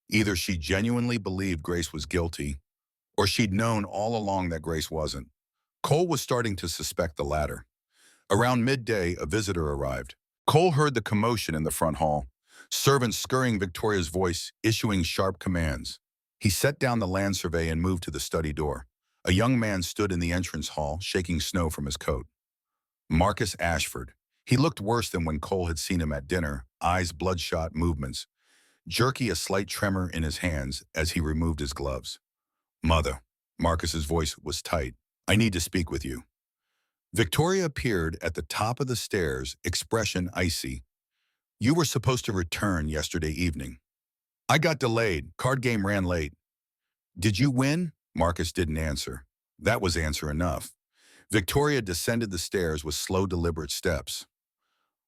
Either she genuinely believed Grace was guilty, or she'd known all along that Grace wasn't. Cole was starting to suspect the latter. Around midday, a visitor arrived. Cole heard the commotion in the front hall, servants scurrying, Victoria's voice issuing sharp commands. He set down the land survey and moved to the study door. A young man stood in the entrance hall, shaking snow from his coat. Marcus Ashford. He looked worse than when Cole had seen him at dinner, eyes bloodshot, movements jerky, a slight tremor in his hands as he removed his gloves. "Mother." Marcus's voice was tight. "I need to speak with you." Victoria appeared at the top of the stairs, expression icy. "You were supposed to return yesterday evening." "I got delayed. Card game ran late." "Did you win?" Marcus didn't answer. That was answer enough. Victoria descended the stairs with slow, deliberate steps.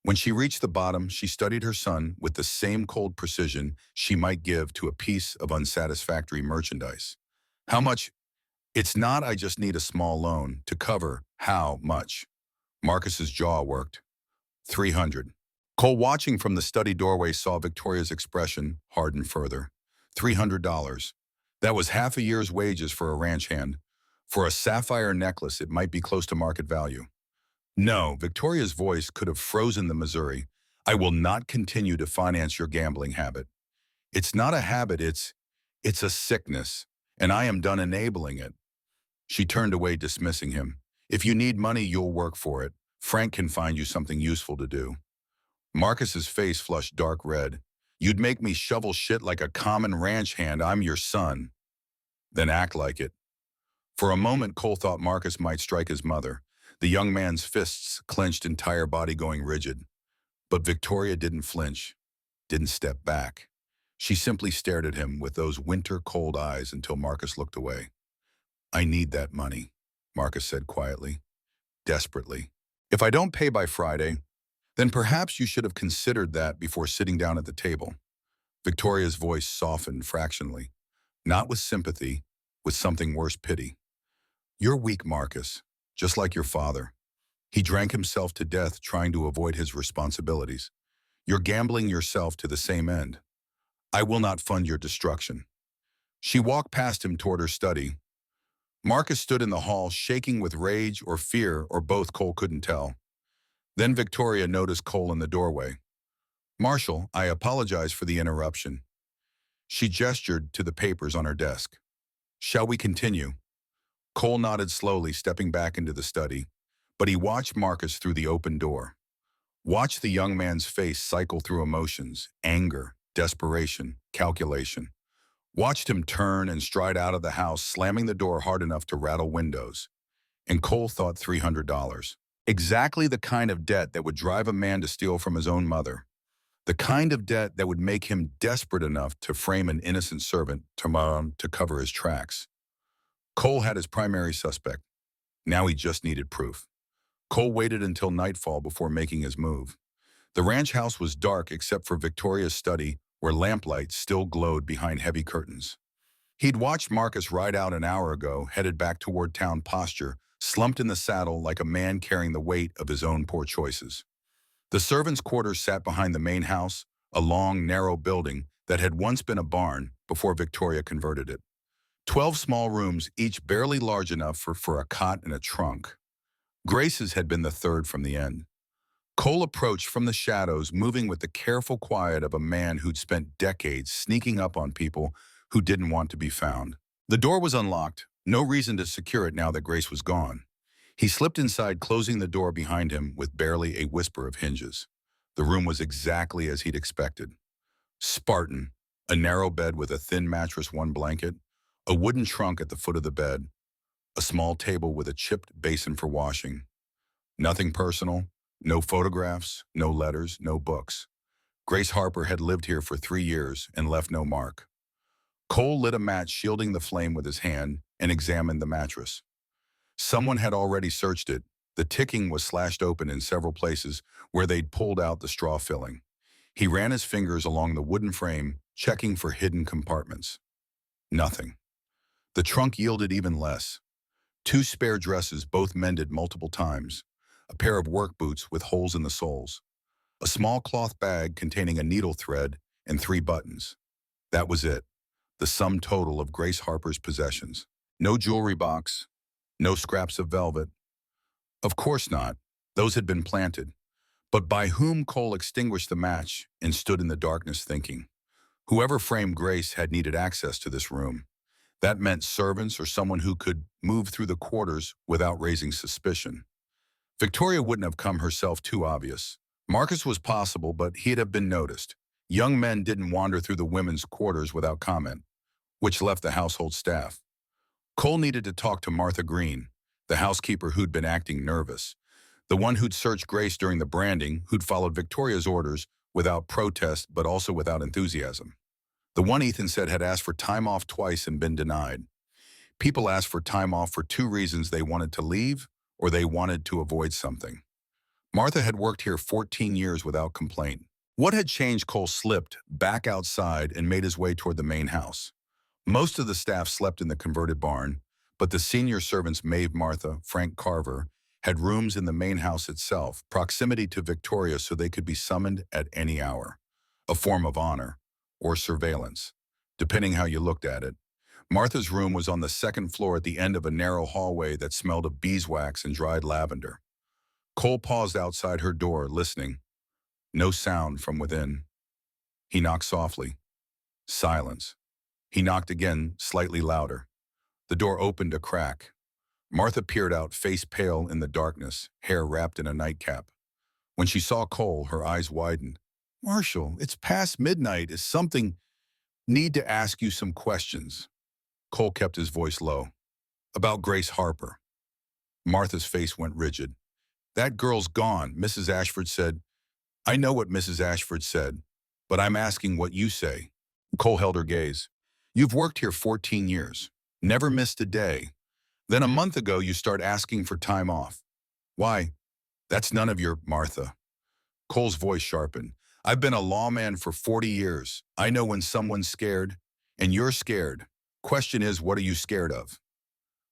When she reached the bottom, she studied her son with the same cold precision she might give to a piece of unsatisfactory merchandise. "How much?" "It's not I just need a small loan to cover." "How much?" Marcus's jaw worked. 300. Cole, watching from the study doorway, saw Victoria's expression harden further. $300. That was half a year's wages for a ranch hand. For a sapphire necklace, it might be close to market value. "No," Victoria's voice could have frozen the Missouri. "I will not continue to finance your gambling habit. It's not a habit, it's a sickness, and I am done enabling it." She turned away, dismissing him. "If you need money, you'll work for it. Frank can find you something useful to do." Marcus's face flushed dark red. "You'd make me shovel shit like a common ranch hand. I'm your son." "Then act like it." For a moment, Cole thought Marcus might strike his mother, the young man's fists clenched, entire body going rigid. But Victoria didn't flinch, didn't step back. She simply stared at him with those winter-cold eyes until Marcus looked away. "I need that money," Marcus said quietly, desperately. "If I don't pay by Friday, then perhaps you should have considered that before sitting down at the table." Victoria's voice softened fractionally, not with sympathy, with something worse, pity. "You're weak, Marcus, just like your father. He drank himself to death trying to avoid his responsibilities. You're gambling yourself to the same end. I will not fund your destruction." She walked past him toward her study. Marcus stood in the hall, shaking with rage or fear or both. Cole couldn't tell. Then Victoria noticed Cole in the doorway. "Marshall, I apologize for the interruption." She gestured to the papers on her desk. "Shall we continue?" Cole nodded slowly, stepping back into the study, but he watched Marcus through the open door. Watched the young man's face cycle through emotions, anger, desperation, calculation. Watched him turn and stride out of the house, slamming the door hard enough to rattle windows. And Cole thought $300. Exactly the kind of debt that would drive a man to steal from his own mother. The kind of debt that would make him desperate enough to frame an innocent servant to cover his tracks. Cole had his primary suspect. Now he just needed proof. Cole waited until nightfall before making his move. The ranch house was dark except for Victoria's study, where lamplight still glowed behind heavy curtains. He'd watched Marcus ride out an hour ago, headed back toward town, posture, slumped in the saddle like a man carrying the weight of his own poor choices. The servants' quarters sat behind the main house, a long, narrow building that had once been a barn before Victoria converted it. 12 small rooms, each barely large enough for a cot and a trunk. Grace's had been the third from the end. Cole approached from the shadows, moving with the careful quiet of a man who'd spent decades sneaking up on people who didn't want to be found. The door was unlocked, no reason to secure it now that Grace was gone. He slipped inside, closing the door behind him with barely a whisper of hinges. The room was exactly as he'd expected. Spartan, a narrow bed with a thin mattress, one blanket, a wooden trunk at the foot of the bed, a small table with a chipped basin for washing. Nothing personal, No photographs, no letters, no books. Grace Harper had lived here for 3 years and left no mark. Cole lit a match shielding the flame with his hand and examined the mattress. Someone had already searched it. The ticking was slashed open in several places where they'd pulled out the straw filling. He ran his fingers along the wooden frame, checking for hidden compartments. Nothing. The trunk yielded even less. Two spare dresses, both mended multiple times. A pair of work boots with holes in the soles. A small cloth bag containing a needle thread and 3 buttons. That was it. The sum total of Grace Harper's possessions. No jewelry box. No scraps of velvet. Of course not. Those had been planted. But by whom? Cole extinguished the match and stood in the darkness thinking. Whoever framed Grace had needed access to this room. That meant servants or someone who could move through the quarters without raising suspicion. Victoria wouldn't have come herself too obvious. Marcus was possible, but he'd have been noticed. Young men didn't wander through the women's quarters without comment, which left the household staff. Cole needed to talk to Martha Green, the housekeeper who'd been acting nervous, the one who'd searched Grace during the branding, who'd followed Victoria's orders without protest but also without enthusiasm. The one Ethan said had asked for time off twice and been denied. People asked for time off for 2 reasons: they wanted to leave or they wanted to avoid something. Martha had worked here 14 years without complaint. What had changed? Cole slipped back outside and made his way toward the main house. Most of the staff slept in the converted barn, but the senior servants Maeve, Martha, Frank Carver, had rooms in the main house itself, proximity to Victoria so they could be summoned at any hour. A form of honor, or surveillance, depending how you looked at it. Martha's room was on the second floor at the end of a narrow hallway that smelled of beeswax and dried lavender. Cole paused outside her door, listening. No sound from within. He knocked softly. Silence. He knocked again, slightly louder. The door opened a crack. Martha peered out, face pale in the darkness, hair wrapped in a nightcap. When she saw Cole, her eyes widened. "Marshall, it's past midnight. Is something... Need to ask you some questions." Cole kept his voice low. "About Grace Harper." Martha's face went rigid. "That girl's gone," Mrs. Ashford said. "I know what Mrs. Ashford said, but I'm asking what you say." Cole held her gaze. "You've worked here 14 years. Never missed a day. Then a month ago you start asking for time off. Why? That's none of your..." "Martha." Cole's voice sharpened. "I've been a lawman for 40 years. I know when someone's scared, and you're scared. Question is, what are you scared of?"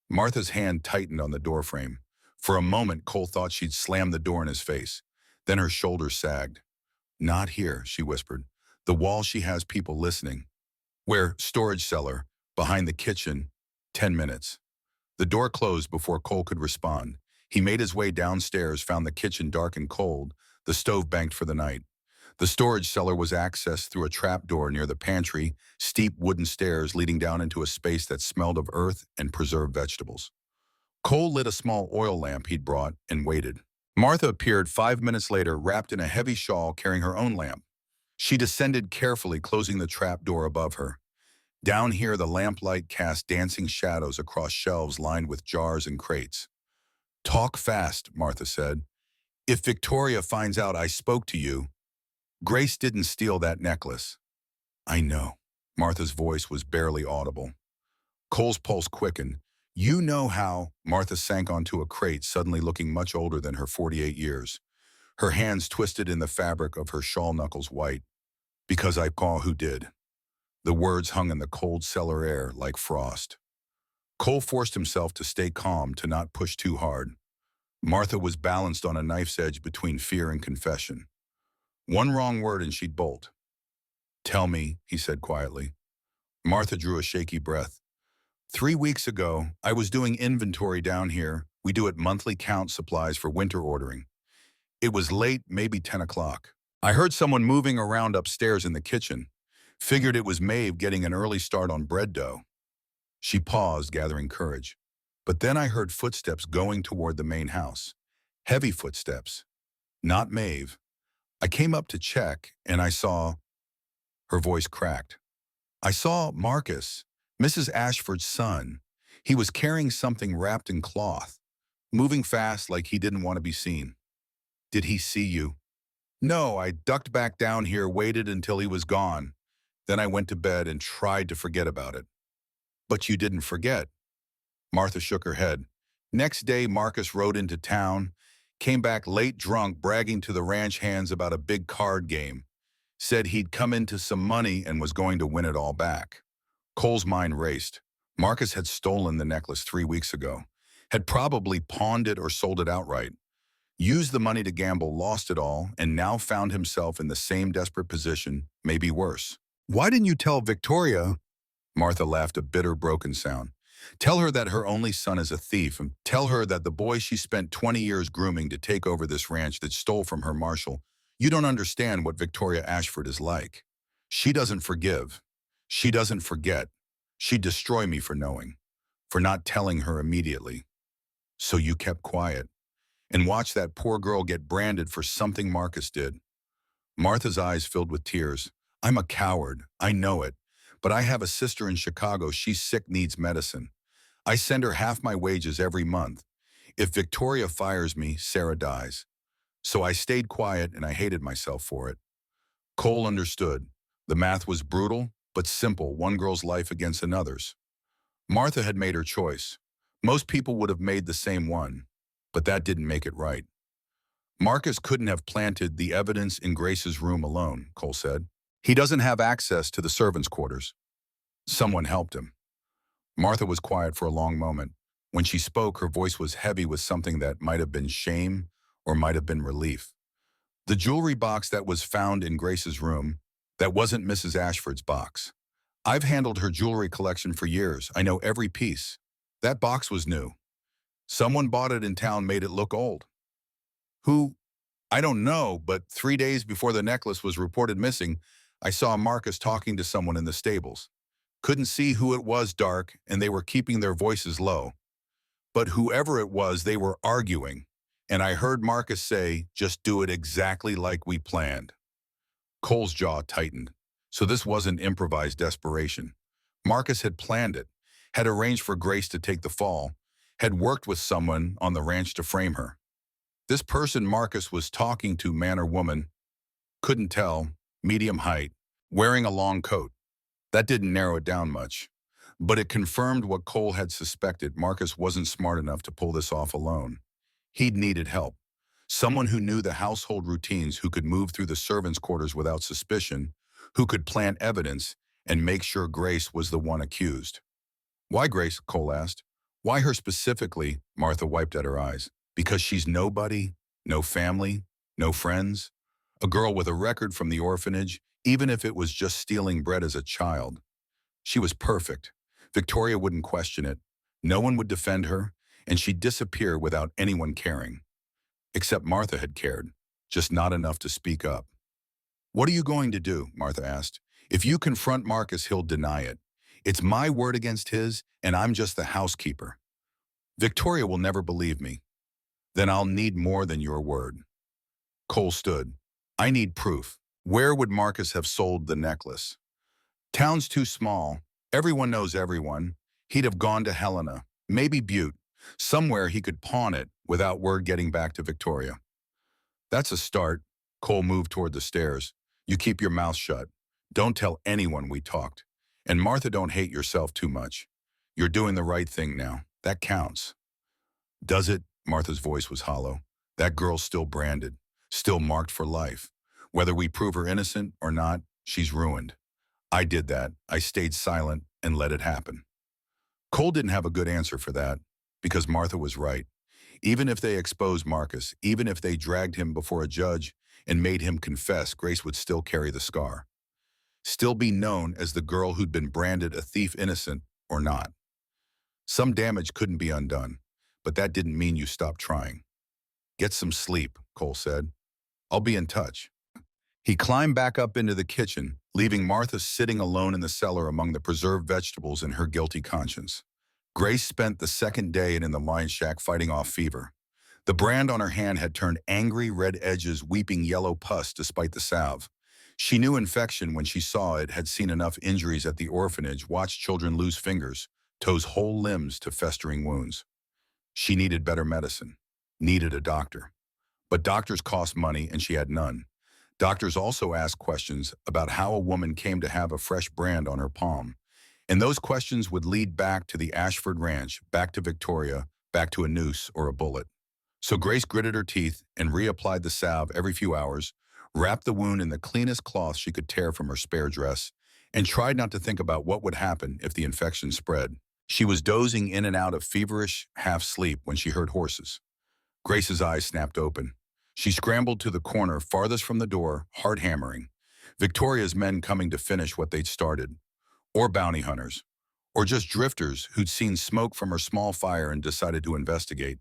Martha's hand tightened on the doorframe. For a moment, Cole thought she'd slam the door in his face. Then her shoulders sagged. "Not here," she whispered. "The wall she has people listening." "Where?" "Storage cellar. Behind the kitchen. 10 minutes." The door closed before Cole could respond. He made his way downstairs, found the kitchen dark and cold, the stove banked for the night. The storage cellar was accessed through a trapdoor near the pantry, steep wooden stairs leading down into a space that smelled of earth and preserved vegetables. Cole lit a small oil lamp he'd brought and waited. Martha appeared 5 minutes later, wrapped in a heavy shawl, carrying her own lamp. She descended carefully, closing the trapdoor above her. Down here, the lamplight cast dancing shadows across shelves lined with jars and crates. "Talk fast," Martha said. "If Victoria finds out I spoke to you..." "Grace didn't steal that necklace." "I know." Martha's voice was barely audible. Cole's pulse quickened. "You know how..." Martha sank onto a crate, suddenly looking much older than her 48 years. Her hands twisted in the fabric of her shawl, knuckles white. "Because I saw who did." The words hung in the cold cellar air like frost. Cole forced himself to stay calm, to not push too hard. Martha was balanced on a knife's edge between fear and confession. One wrong word and she'd bolt. "Tell me," he said quietly. Martha drew a shaky breath. 3 weeks ago, I was doing inventory down here. We do it monthly, count supplies for winter ordering. It was late, maybe 10 o'clock. I heard someone moving around upstairs in the kitchen. Figured it was Maeve getting an early start on bread dough." She paused, gathering courage. "But then I heard footsteps going toward the main house. Heavy footsteps. Not Maeve. I came up to check, and I saw..." Her voice cracked. "I saw Marcus, Mrs. Ashford's son. He was carrying something wrapped in cloth, moving fast like he didn't want to be seen." Did he see you? No, I ducked back down here, waited until he was gone. Then I went to bed and tried to forget about it. But you didn't forget. Martha shook her head. Next day, Marcus rode into town, came back late drunk, bragging to the ranch hands about a big card game. Said he'd come into some money and was going to win it all back. Cole's mind raced. Marcus had stolen the necklace 3 weeks ago, had probably pawned it or sold it outright, used the money to gamble, lost it all, and now found himself in the same desperate position, maybe worse. Why didn't you tell Victoria? Martha laughed a bitter, broken sound. Tell her that her only son is a thief, and tell her that the boy she spent 20 years grooming to take over this ranch that stole from her Marshall. You don't understand what Victoria Ashford is like. She doesn't forgive. She doesn't forget. She'd destroy me for knowing, for not telling her immediately. So you kept quiet and watched that poor girl get branded for something Marcus did. Martha's eyes filled with tears. I'm a coward. I know it. But I have a sister in Chicago. She's sick, needs medicine. I send her half my wages every month. If Victoria fires me, Sarah dies. So I stayed quiet and I hated myself for it. Cole understood. The math was brutal, but simple, one girl's life against another's. Martha had made her choice. Most people would have made the same one, but that didn't make it right. Marcus couldn't have planted the evidence in Grace's room alone, Cole said. He doesn't have access to the servants' quarters. Someone helped him. Martha was quiet for a long moment. When she spoke, her voice was heavy with something that might have been shame or might have been relief. The jewelry box that was found in Grace's room, that wasn't Mrs. Ashford's box. I've handled her jewelry collection for years. I know every piece. That box was new. Someone bought it in town, made it look old. Who? I don't know, but 3 days before the necklace was reported missing, I saw Marcus talking to someone in the stables. Couldn't see who it was, dark, and they were keeping their voices low. But whoever it was, they were arguing, and I heard Marcus say, just do it exactly like we planned. Cole's jaw tightened. So this wasn't improvised desperation. Marcus had planned it, had arranged for Grace to take the fall, had worked with someone on the ranch to frame her. This person Marcus was talking to, man or woman, couldn't tell, medium height, wearing a long coat. That didn't narrow it down much, but it confirmed what Cole had suspected. Marcus wasn't smart enough to pull this off alone. He'd needed help. Someone who knew the household routines, who could move through the servants' quarters without suspicion, who could plant evidence and make sure Grace was the one accused. Why Grace? Cole asked. Why her specifically? Martha wiped at her eyes. Because she's nobody, no family, no friends. A girl with a record from the orphanage, even if it was just stealing bread as a child. She was perfect. Victoria wouldn't question it. No one would defend her, and she'd disappear without anyone caring. Except Martha had cared, just not enough to speak up. What are you going to do? Martha asked. If you confront Marcus, he'll deny it. It's my word against his, and I'm just the housekeeper. Victoria will never believe me. Then I'll need more than your word. Cole stood. I need proof. Where would Marcus have sold the necklace? Town's too small. Everyone knows everyone. He'd have gone to Helena, maybe Butte. Somewhere he could pawn it without word getting back to Victoria. That's a start. Cole moved toward the stairs. You keep your mouth shut. Don't tell anyone we talked. And Martha, don't hate yourself too much. You're doing the right thing now. That counts. Does it? Martha's voice was hollow. That girl's still branded, still marked for life. Whether we prove her innocent or not, she's ruined. I did that. I stayed silent and let it happen. Cole didn't have a good answer for that, because Martha was right. Even if they exposed Marcus, even if they dragged him before a judge and made him confess, Grace would still carry the scar. Still be known as the girl who'd been branded a thief, innocent or not. Some damage couldn't be undone, but that didn't mean you stopped trying. Get some sleep, Cole said. I'll be in touch. He climbed back up into the kitchen, leaving Martha sitting alone in the cellar among the preserved vegetables and her guilty conscience. Grace spent the second day in the mine shack fighting off fever. The brand on her hand had turned angry red edges, weeping yellow pus despite the salve. She knew infection when she saw it, had seen enough injuries at the orphanage, watched children lose fingers, toes, whole limbs to festering wounds. She needed better medicine, needed a doctor. But doctors cost money and she had none. Doctors also asked questions about how a woman came to have a fresh brand on her palm. And those questions would lead back to the Ashford Ranch, back to Victoria, back to a noose or a bullet. So Grace gritted her teeth and reapplied the salve every few hours, wrapped the wound in the cleanest cloth she could tear from her spare dress, and tried not to think about what would happen if the infection spread. She was dozing in and out of feverish half-sleep when she heard horses. Grace's eyes snapped open. She scrambled to the corner farthest from the door, heart hammering. Victoria's men coming to finish what they'd started. Or bounty hunters. Or just drifters who'd seen smoke from her small fire and decided to investigate.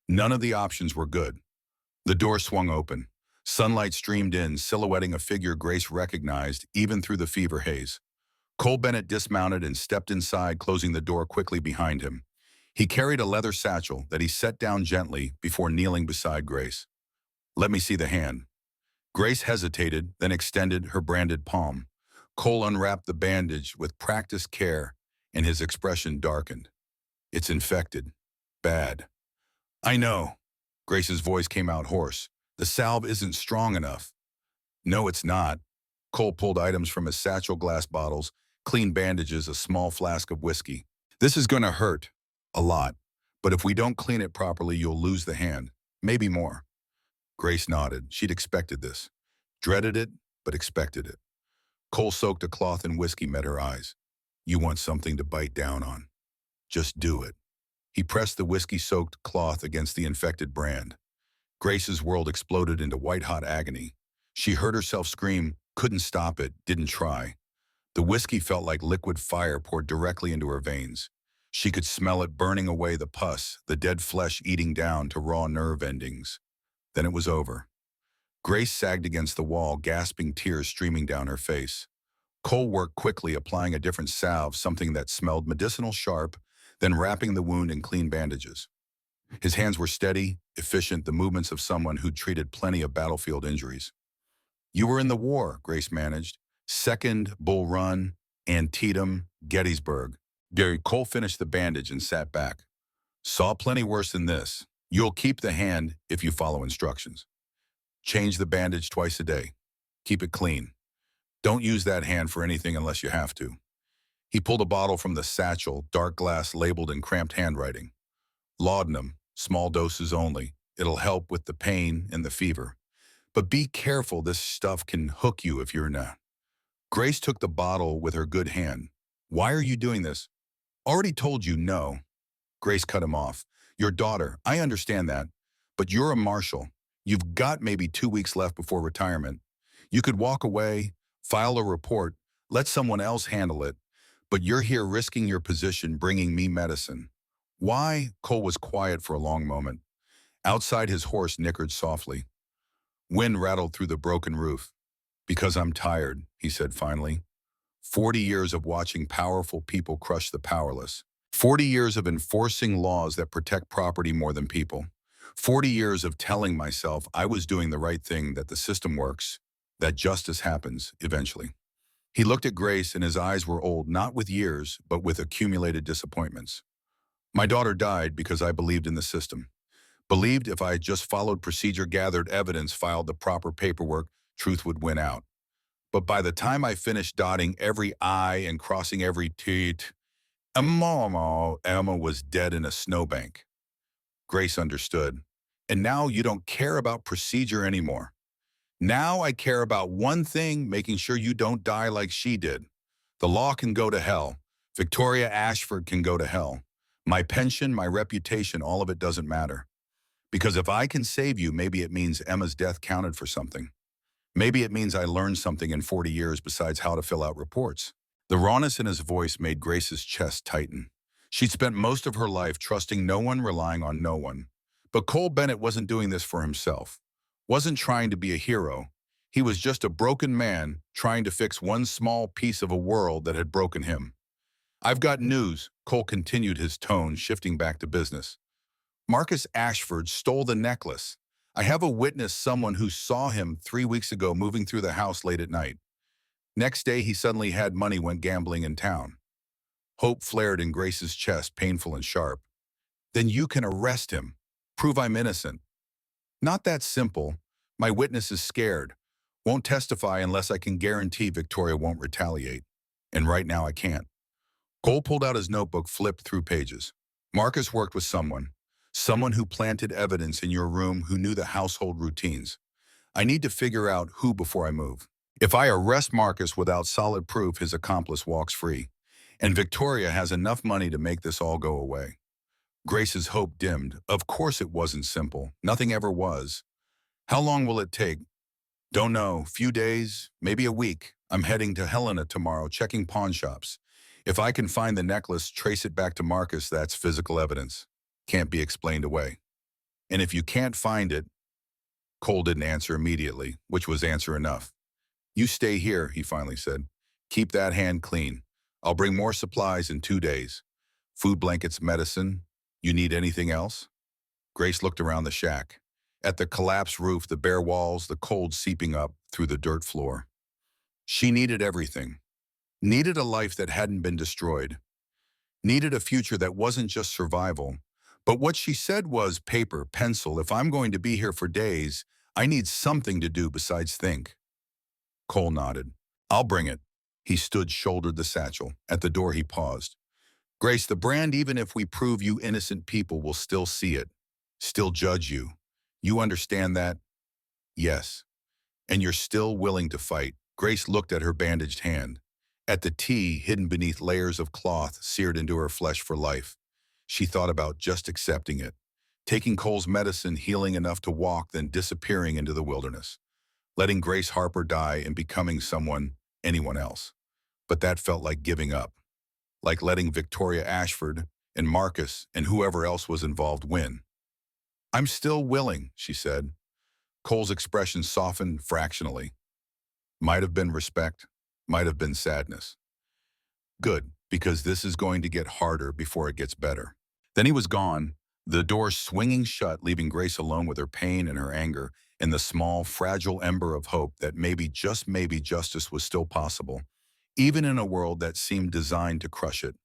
None of the options were good. The door swung open. Sunlight streamed in, silhouetting a figure Grace recognized even through the fever haze. Cole Bennett dismounted and stepped inside, closing the door quickly behind him. He carried a leather satchel that he set down gently before kneeling beside Grace. "Let me see the hand." Grace hesitated, then extended her branded palm. Cole unwrapped the bandage with practiced care, and his expression darkened. "It's infected. Bad." "I know." Grace's voice came out hoarse. "The salve isn't strong enough." "No, it's not." Cole pulled items from his satchel, glass bottles, clean bandages, a small flask of whiskey. "This is going to hurt. A lot. But if we don't clean it properly, you'll lose the hand. Maybe more." Grace nodded. She'd expected this. Dreaded it, but expected it. Cole soaked a cloth in whiskey met her eyes. "You want something to bite down on. Just do it." He pressed the whiskey-soaked cloth against the infected brand. Grace's world exploded into white-hot agony. She heard herself scream, couldn't stop it, didn't try. The whiskey felt like liquid fire poured directly into her veins. She could smell it burning away the pus, the dead flesh eating down to raw nerve endings. Then it was over. Grace sagged against the wall, gasping, tears streaming down her face. Cole worked quickly, applying a different salve, something that smelled medicinal sharp, then wrapping the wound in clean bandages. His hands were steady, efficient, the movements of someone who'd treated plenty of battlefield injuries. "You were in the war," Grace managed. "Second, Bull Run, Antietam, Gettysburg." Gary Cole finished the bandage and sat back. "Saw plenty worse than this. You'll keep the hand if you follow instructions. Change the bandage twice a day. Keep it clean. Don't use that hand for anything unless you have to." He pulled a bottle from the satchel, dark glass labeled in cramped handwriting. "Laudanum, small doses only. It'll help with the pain and the fever. But be careful, this stuff can hook you if you're not." Grace took the bottle with her good hand. "Why are you doing this?" "Already told you no." Grace cut him off. "Your daughter, I understand that. But you're a marshal. You've got maybe 2 weeks left before retirement. You could walk away, file a report, let someone else handle it. But you're here risking your position, bringing me medicine." "Why?" Cole was quiet for a long moment. Outside, his horse nickered softly. Wind rattled through the broken roof. "Because I'm tired," he said finally. 40 years of watching powerful people crush the powerless. 40 years of enforcing laws that protect property more than people. 40 years of telling myself I was doing the right thing, that the system works, that justice happens eventually. He looked at Grace and his eyes were old, not with years, but with accumulated disappointments. "My daughter died because I believed in the system. Believed if I had just followed procedure, gathered evidence, filed the proper paperwork, truth would win out. But by the time I finished dotting every I and crossing every T, Emma was dead in a snowbank." Grace understood. "And now you don't care about procedure anymore. Now I care about one thing, making sure you don't die like she did. The law can go to hell. Victoria Ashford can go to hell. My pension, my reputation, all of it doesn't matter. Because if I can save you, maybe it means Emma's death counted for something. Maybe it means I learned something in 40 years besides how to fill out reports." The rawness in his voice made Grace's chest tighten. She'd spent most of her life trusting no one, relying on no one. But Cole Bennett wasn't doing this for himself. Wasn't trying to be a hero. He was just a broken man trying to fix one small piece of a world that had broken him. "I've got news," Cole continued, his tone shifting back to business. "Marcus Ashford stole the necklace. I have a witness, someone who saw him 3 weeks ago moving through the house late at night. Next day, he suddenly had money, went gambling in town." Hope flared in Grace's chest, painful and sharp. "Then you can arrest him. Prove I'm innocent." Not that simple. My witness is scared. Won't testify unless I can guarantee Victoria won't retaliate. And right now I can't. Cole pulled out his notebook, flipped through pages. Marcus worked with someone who planted evidence in your room, who knew the household routines. I need to figure out who before I move. If I arrest Marcus without solid proof, his accomplice walks free. And Victoria has enough money to make this all go away. Grace's hope dimmed. Of course it wasn't simple. Nothing ever was. How long will it take? Don't know. Few days, maybe a week. I'm heading to Helena tomorrow, checking pawn shops. If I can find the necklace, trace it back to Marcus, that's physical evidence. Can't be explained away. And if you can't find it, Cole didn't answer immediately, which was answer enough. You stay here, he finally said. Keep that hand clean. I'll bring more supplies in 2 days. Food, blankets, medicine. You need anything else? Grace looked around the shack. At the collapsed roof, the bare walls, the cold seeping up through the dirt floor. She needed everything. Needed a life that hadn't been destroyed. Needed a future that wasn't just survival. But what she said was paper, pencil. If I'm going to be here for days, I need something to do besides think. Cole nodded. I'll bring it. He stood, shouldered the satchel. At the door he paused. Grace, the brand, even if we prove you innocent, people will still see it. Still judge you. You understand that? Yes. And you're still willing to fight. Grace looked at her bandaged hand. At the T hidden beneath layers of cloth seared into her flesh for life. She thought about just accepting it. Taking Cole's medicine, healing enough to walk, then disappearing into the wilderness. Letting Grace Harper die and becoming anyone else. But that felt like giving up. Like letting Victoria Ashford and Marcus and whoever else was involved win. I'm still willing, she said. Cole's expression softened fractionally. Might have been respect, might have been sadness. Good, because this is going to get harder before it gets better. Then he was gone, the door swinging shut, leaving Grace alone with her pain and her anger and the small, fragile ember of hope that maybe, just maybe, justice was still possible, even in a world that seemed designed to crush it.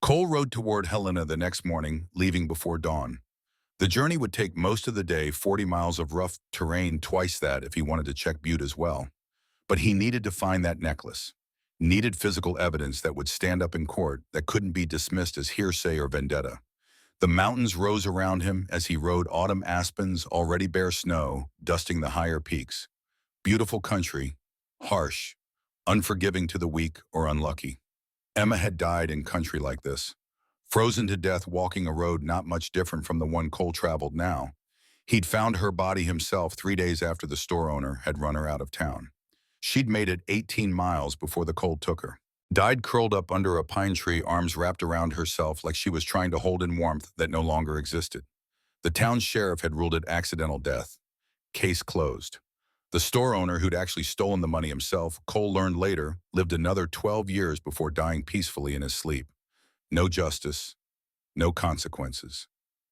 Cole rode toward Helena the next morning, leaving before dawn. The journey would take most of the day, 40 miles of rough terrain, twice that if he wanted to check Butte as well. But he needed to find that necklace. Needed physical evidence that would stand up in court, that couldn't be dismissed as hearsay or vendetta. The mountains rose around him as he rode, autumn aspens, already bare snow, dusting the higher peaks. Beautiful country, harsh, unforgiving to the weak or unlucky. Emma had died in country like this. Frozen to death walking a road not much different from the one Cole traveled now. He'd found her body himself 3 days after the store owner had run her out of town. She'd made it 18 miles before the cold took her. Died curled up under a pine tree, arms wrapped around herself like she was trying to hold in warmth that no longer existed. The town sheriff had ruled it accidental death. Case closed. The store owner, who'd actually stolen the money himself, Cole learned later, lived another 12 years before dying peacefully in his sleep. No justice, no consequences.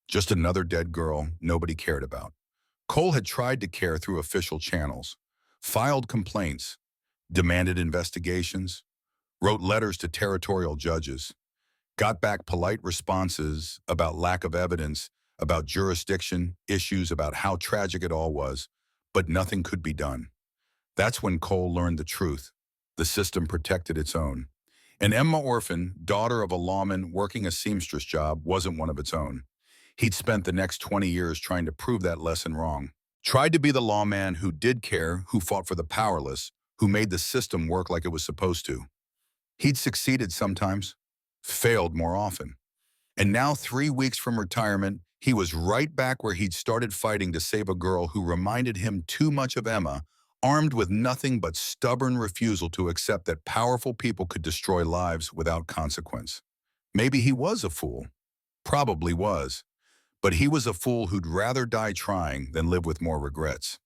Just another dead girl nobody cared about. Cole had tried to care through official channels, filed complaints, demanded investigations, wrote letters to territorial judges, got back polite responses about lack of evidence, about jurisdiction, issues about how tragic it all was, but nothing could be done. That's when Cole learned the truth. The system protected its own. And Emma Orphan, daughter of a lawman working a seamstress job, wasn't one of its own. He'd spent the next 20 years trying to prove that lesson wrong. Tried to be the lawman who did care, who fought for the powerless, who made the system work like it was supposed to. He'd succeeded sometimes, failed more often. And now, 3 weeks from retirement, he was right back where he'd started fighting to save a girl who reminded him too much of Emma, armed with nothing but stubborn refusal to accept that powerful people could destroy lives without consequence. Maybe he was a fool. Probably was. But he was a fool who'd rather die trying than live with more regrets.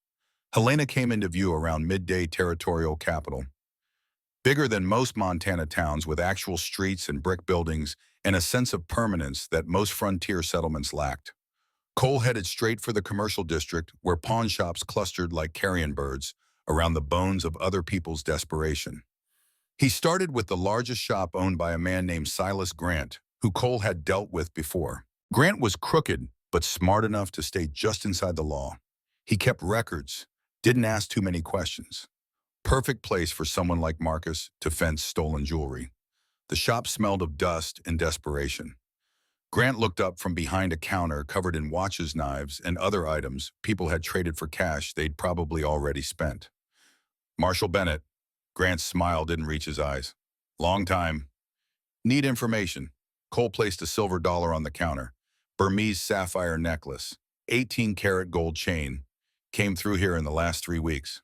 Helena came into view around midday, territorial capital. Bigger than most Montana towns, with actual streets and brick buildings and a sense of permanence that most frontier settlements lacked. Cole headed straight for the commercial district, where pawn shops clustered like carrion birds around the bones of other people's desperation. He started with the largest shop, owned by a man named Silas Grant, who Cole had dealt with before. Grant was crooked, but smart enough to stay just inside the law. He kept records, didn't ask too many questions. Perfect place for someone like Marcus to fence stolen jewelry. The shop smelled of dust and desperation. Grant looked up from behind a counter covered in watches, knives, and other items people had traded for cash they'd probably already spent. Marshall Bennett. Grant's smile didn't reach his eyes. Long time. Need information. Cole placed a silver dollar on the counter. Burmese sapphire necklace. 18-karat gold chain. Came through here in the last 3 weeks.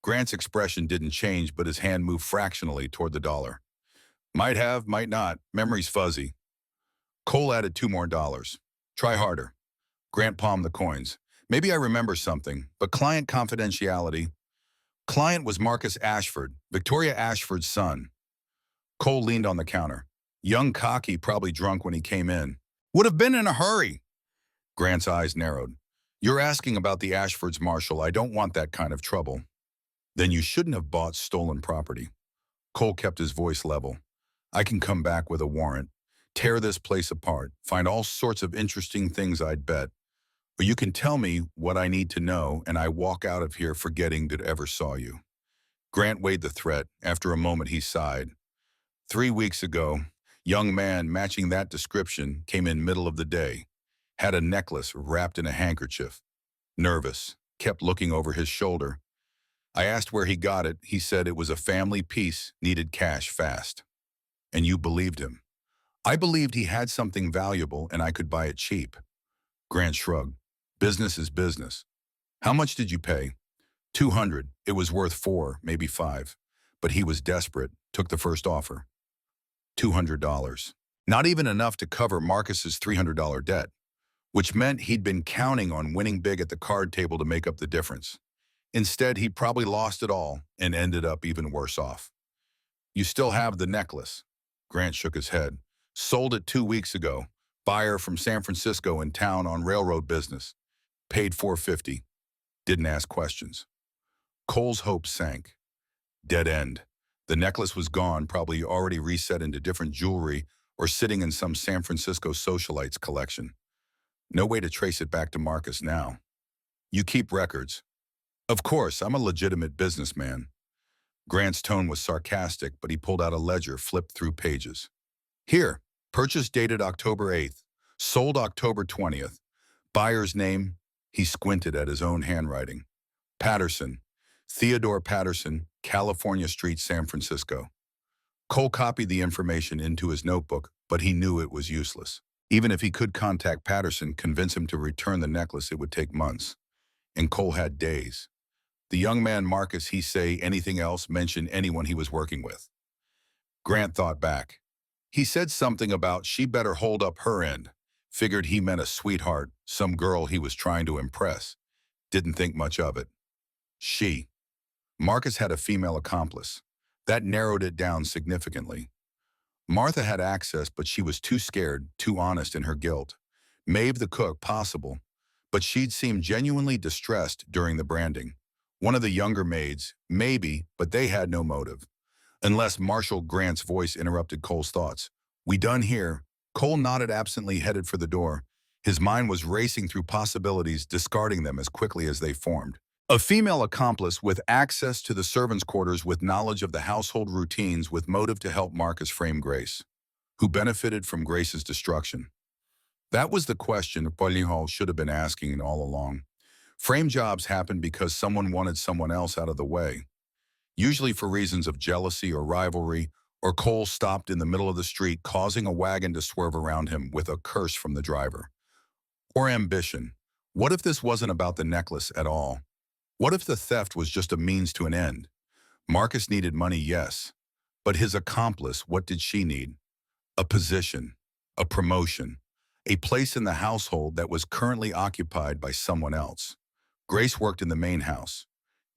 Grant's expression didn't change, but his hand moved fractionally toward the dollar. Might have, might not. Memory's fuzzy. Cole added 2 more dollars. Try harder. Grant palmed the coins. Maybe I remember something, but client confidentiality. Client was Marcus Ashford, Victoria Ashford's son. Cole leaned on the counter. Young cocky, probably drunk when he came in. Would have been in a hurry. Grant's eyes narrowed. You're asking about the Ashfords, Marshall. I don't want that kind of trouble. Then you shouldn't have bought stolen property. Cole kept his voice level. I can come back with a warrant, tear this place apart, find all sorts of interesting things, I'd bet. Or you can tell me what I need to know and I walk out of here forgetting that ever saw you. Grant weighed the threat. After a moment, he sighed. 3 weeks ago, young man matching that description came in middle of the day. Had a necklace wrapped in a handkerchief. Nervous, kept looking over his shoulder. I asked where he got it. He said it was a family piece, needed cash fast. And you believed him. I believed he had something valuable and I could buy it cheap. Grant shrugged. Business is business. How much did you pay? 200. It was worth 4, maybe 5. But he was desperate, took the first offer. $200. Not even enough to cover Marcus's $300 debt, which meant he'd been counting on winning big at the card table to make up the difference. Instead, he probably lost it all and ended up even worse off. You still have the necklace. Grant shook his head. Sold it 2 weeks ago. Buyer from San Francisco in town on railroad business. Paid $450. Didn't ask questions. Cole's hopes sank. Dead end. The necklace was gone, probably already reset into different jewelry or sitting in some San Francisco socialite's collection. No way to trace it back to Marcus now. You keep records. Of course, I'm a legitimate businessman. Grant's tone was sarcastic, but he pulled out a ledger, flipped through pages. Here, purchase dated October 8th, sold October 20th. Buyer's name, he squinted at his own handwriting. Patterson, Theodore Patterson, California Street, San Francisco. Cole copied the information into his notebook, but he knew it was useless. Even if he could contact Patterson, convince him to return the necklace, it would take months. And Cole had days. The young man Marcus, he say anything else, mention anyone he was working with. Grant thought back. He said something about she better hold up her end. Figured he meant a sweetheart, some girl he was trying to impress. Didn't think much of it. She. Marcus had a female accomplice. That narrowed it down significantly. Martha had access, but she was too scared, too honest in her guilt. Maeve the cook, possible, but she'd seemed genuinely distressed during the branding. One of the younger maids, maybe, but they had no motive. Unless Marshall. Grant's voice interrupted Cole's thoughts. We done here? Cole nodded absently, headed for the door. His mind was racing through possibilities, discarding them as quickly as they formed. A female accomplice with access to the servants' quarters, with knowledge of the household routines, with motive to help Marcus frame Grace. Who benefited from Grace's destruction? That was the question Pauline should have been asking all along. Frame jobs happen because someone wanted someone else out of the way. Usually for reasons of jealousy or rivalry, or Cole stopped in the middle of the street, causing a wagon to swerve around him with a curse from the driver. Or ambition. What if this wasn't about the necklace at all? What if the theft was just a means to an end? Marcus needed money, yes. But his accomplice, what did she need? A position, a promotion, a place in the household that was currently occupied by someone else. Grace worked in the main house,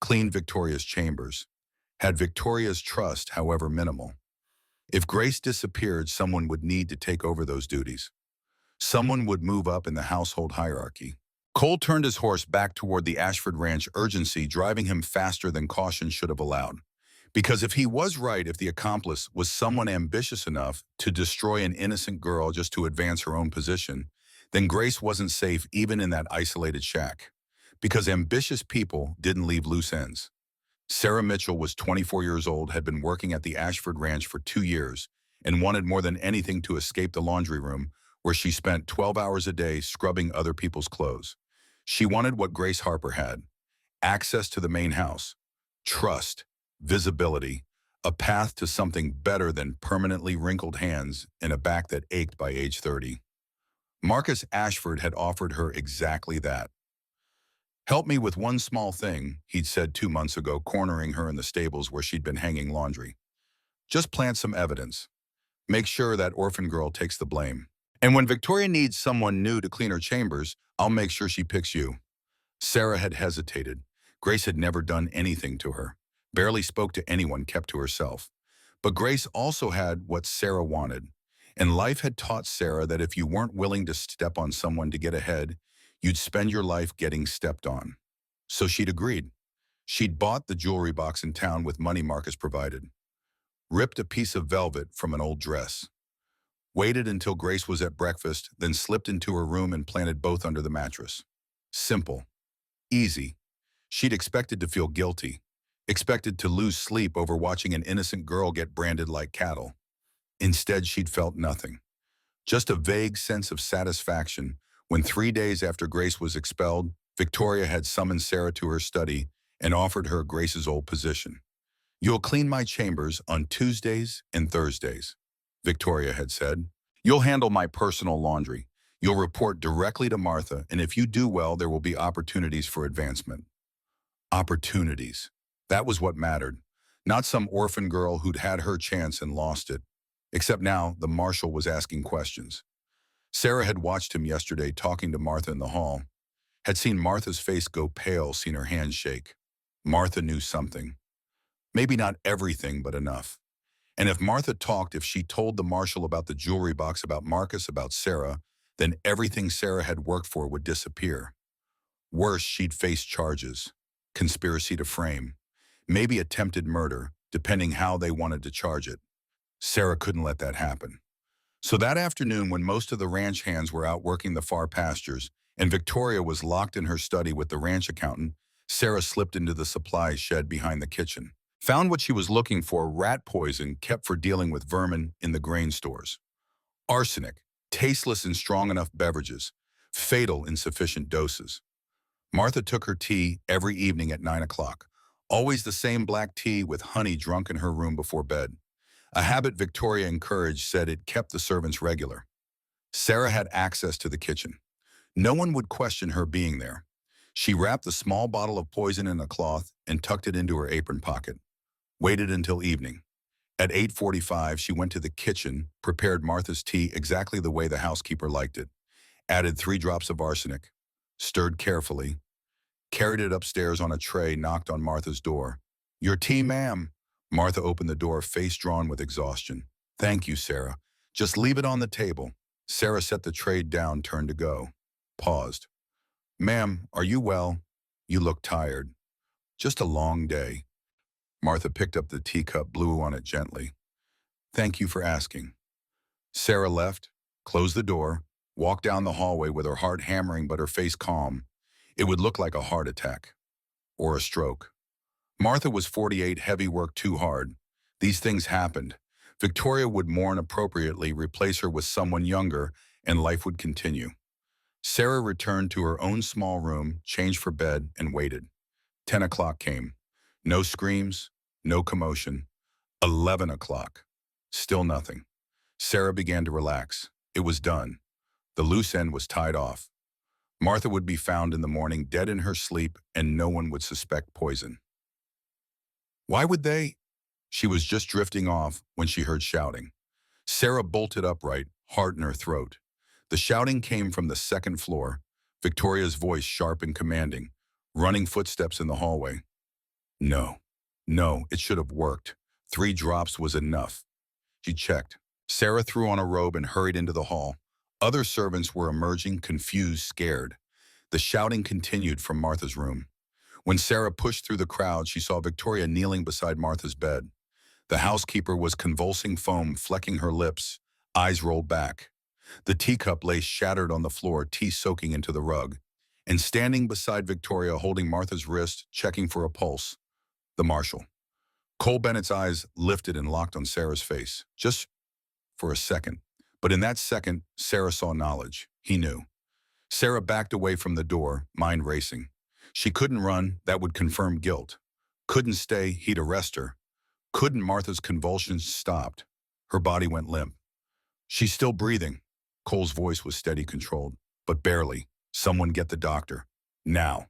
cleaned Victoria's chambers, had Victoria's trust, however minimal. If Grace disappeared, someone would need to take over those duties. Someone would move up in the household hierarchy. Cole turned his horse back toward the Ashford Ranch, urgency driving him faster than caution should have allowed. Because if he was right, if the accomplice was someone ambitious enough to destroy an innocent girl just to advance her own position, then Grace wasn't safe even in that isolated shack. because ambitious people didn't leave loose ends. Sarah Mitchell was 24 years old, had been working at the Ashford Ranch for 2 years, and wanted more than anything to escape the laundry room, where she spent 12 hours a day scrubbing other people's clothes. She wanted what Grace Harper had: access to the main house, trust, visibility, a path to something better than permanently wrinkled hands and a back that ached by age 30. Marcus Ashford had offered her exactly that. "Help me with one small thing," he'd said 2 months ago, cornering her in the stables where she'd been hanging laundry. "Just plant some evidence. Make sure that orphan girl takes the blame. And when Victoria needs someone new to clean her chambers, I'll make sure she picks you." Sarah had hesitated. Grace had never done anything to her, barely spoke to anyone, kept to herself. But Grace also had what Sarah wanted. And life had taught Sarah that if you weren't willing to step on someone to get ahead, you'd spend your life getting stepped on. So she'd agreed. She'd bought the jewelry box in town with money Marcus provided, ripped a piece of velvet from an old dress, waited until Grace was at breakfast, then slipped into her room and planted both under the mattress. Simple. Easy. She'd expected to feel guilty, expected to lose sleep over watching an innocent girl get branded like cattle. Instead, she'd felt nothing. Just a vague sense of satisfaction when 3 days after Grace was expelled, Victoria had summoned Sarah to her study and offered her Grace's old position. "You'll clean my chambers on Tuesdays and Thursdays," Victoria had said. "You'll handle my personal laundry. You'll report directly to Martha, and if you do well, there will be opportunities for advancement." Opportunities. That was what mattered. Not some orphan girl who'd had her chance and lost it. Except now, the marshal was asking questions. Sarah had watched him yesterday talking to Martha in the hall, had seen Martha's face go pale, seen her hands shake. Martha knew something. Maybe not everything, but enough. And if Martha talked, if she told the marshal about the jewelry box, about Marcus, about Sarah, then everything Sarah had worked for would disappear. Worse, she'd face charges, conspiracy to frame, maybe attempted murder, depending how they wanted to charge it. Sarah couldn't let that happen. So that afternoon, when most of the ranch hands were out working the far pastures, and Victoria was locked in her study with the ranch accountant, Sarah slipped into the supply shed behind the kitchen. Found what she was looking for: rat poison kept for dealing with vermin in the grain stores. Arsenic, tasteless in strong enough beverages, fatal in sufficient doses. Martha took her tea every evening at 9 o'clock. Always the same black tea with honey drunk in her room before bed. A habit Victoria encouraged, said it kept the servants regular. Sarah had access to the kitchen. No one would question her being there. She wrapped the small bottle of poison in a cloth and tucked it into her apron pocket. Waited until evening. At 8:45, she went to the kitchen, prepared Martha's tea exactly the way the housekeeper liked it, added 3 drops of arsenic, stirred carefully, carried it upstairs on a tray, knocked on Martha's door. "Your tea, ma'am." Martha opened the door, face drawn with exhaustion. "Thank you, Sarah. Just leave it on the table." Sarah set the tray down, turned to go. Paused. "Ma'am, are you well? You look tired." "Just a long day." Martha picked up the teacup, blew on it gently. "Thank you for asking." Sarah left, closed the door, walked down the hallway with her heart hammering but her face calm. It would look like a heart attack. Or a stroke. Martha was 48, heavy work, too hard. These things happened. Victoria would mourn appropriately, replace her with someone younger, and life would continue. Sarah returned to her own small room, changed for bed, and waited. 10 o'clock came. No screams, no commotion. 11 o'clock. Still nothing. Sarah began to relax. It was done. The loose end was tied off. Martha would be found in the morning, dead in her sleep, and no one would suspect poison. Why would they? She was just drifting off when she heard shouting. Sarah bolted upright, heart in her throat. The shouting came from the second floor, Victoria's voice sharp and commanding, running footsteps in the hallway. No, it should have worked. 3 drops was enough. She checked. Sarah threw on a robe and hurried into the hall. Other servants were emerging, confused, scared. The shouting continued from Martha's room. When Sarah pushed through the crowd, she saw Victoria kneeling beside Martha's bed. The housekeeper was convulsing foam, flecking her lips, eyes rolled back. The teacup lay shattered on the floor, tea soaking into the rug. and standing beside Victoria holding Martha's wrist, checking for a pulse, the marshal. Cole Bennett's eyes lifted and locked on Sarah's face, just for a second. But in that second, Sarah saw knowledge. He knew. Sarah backed away from the door, mind racing. She couldn't run, that would confirm guilt. Couldn't stay, he'd arrest her. Couldn't Martha's convulsions stopped. Her body went limp. She's still breathing. Cole's voice was steady, controlled, but barely. Someone get the doctor. Now.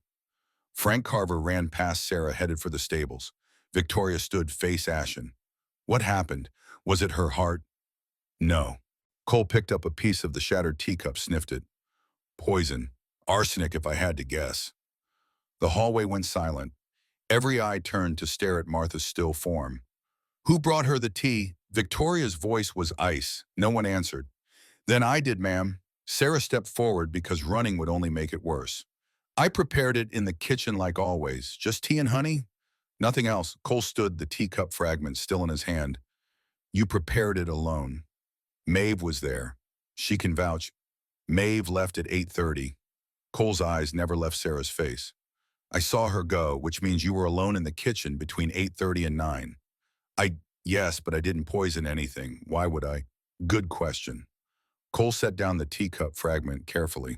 Frank Carver ran past Sarah, headed for the stables. Victoria stood, face ashen. What happened? Was it her heart? No. Cole picked up a piece of the shattered teacup, sniffed it. Poison. Arsenic, if I had to guess. The hallway went silent. Every eye turned to stare at Martha's still form. Who brought her the tea? Victoria's voice was ice. No one answered. Then I did, ma'am. Sarah stepped forward because running would only make it worse. I prepared it in the kitchen like always. Just tea and honey? Nothing else. Cole stood, the teacup fragment still in his hand. You prepared it alone. Maeve was there. She can vouch. Maeve left at 8:30. Cole's eyes never left Sarah's face. I saw her go, which means you were alone in the kitchen between 8:30 and 9. Yes, but I didn't poison anything. Why would I? Good question. Cole set down the teacup fragment carefully.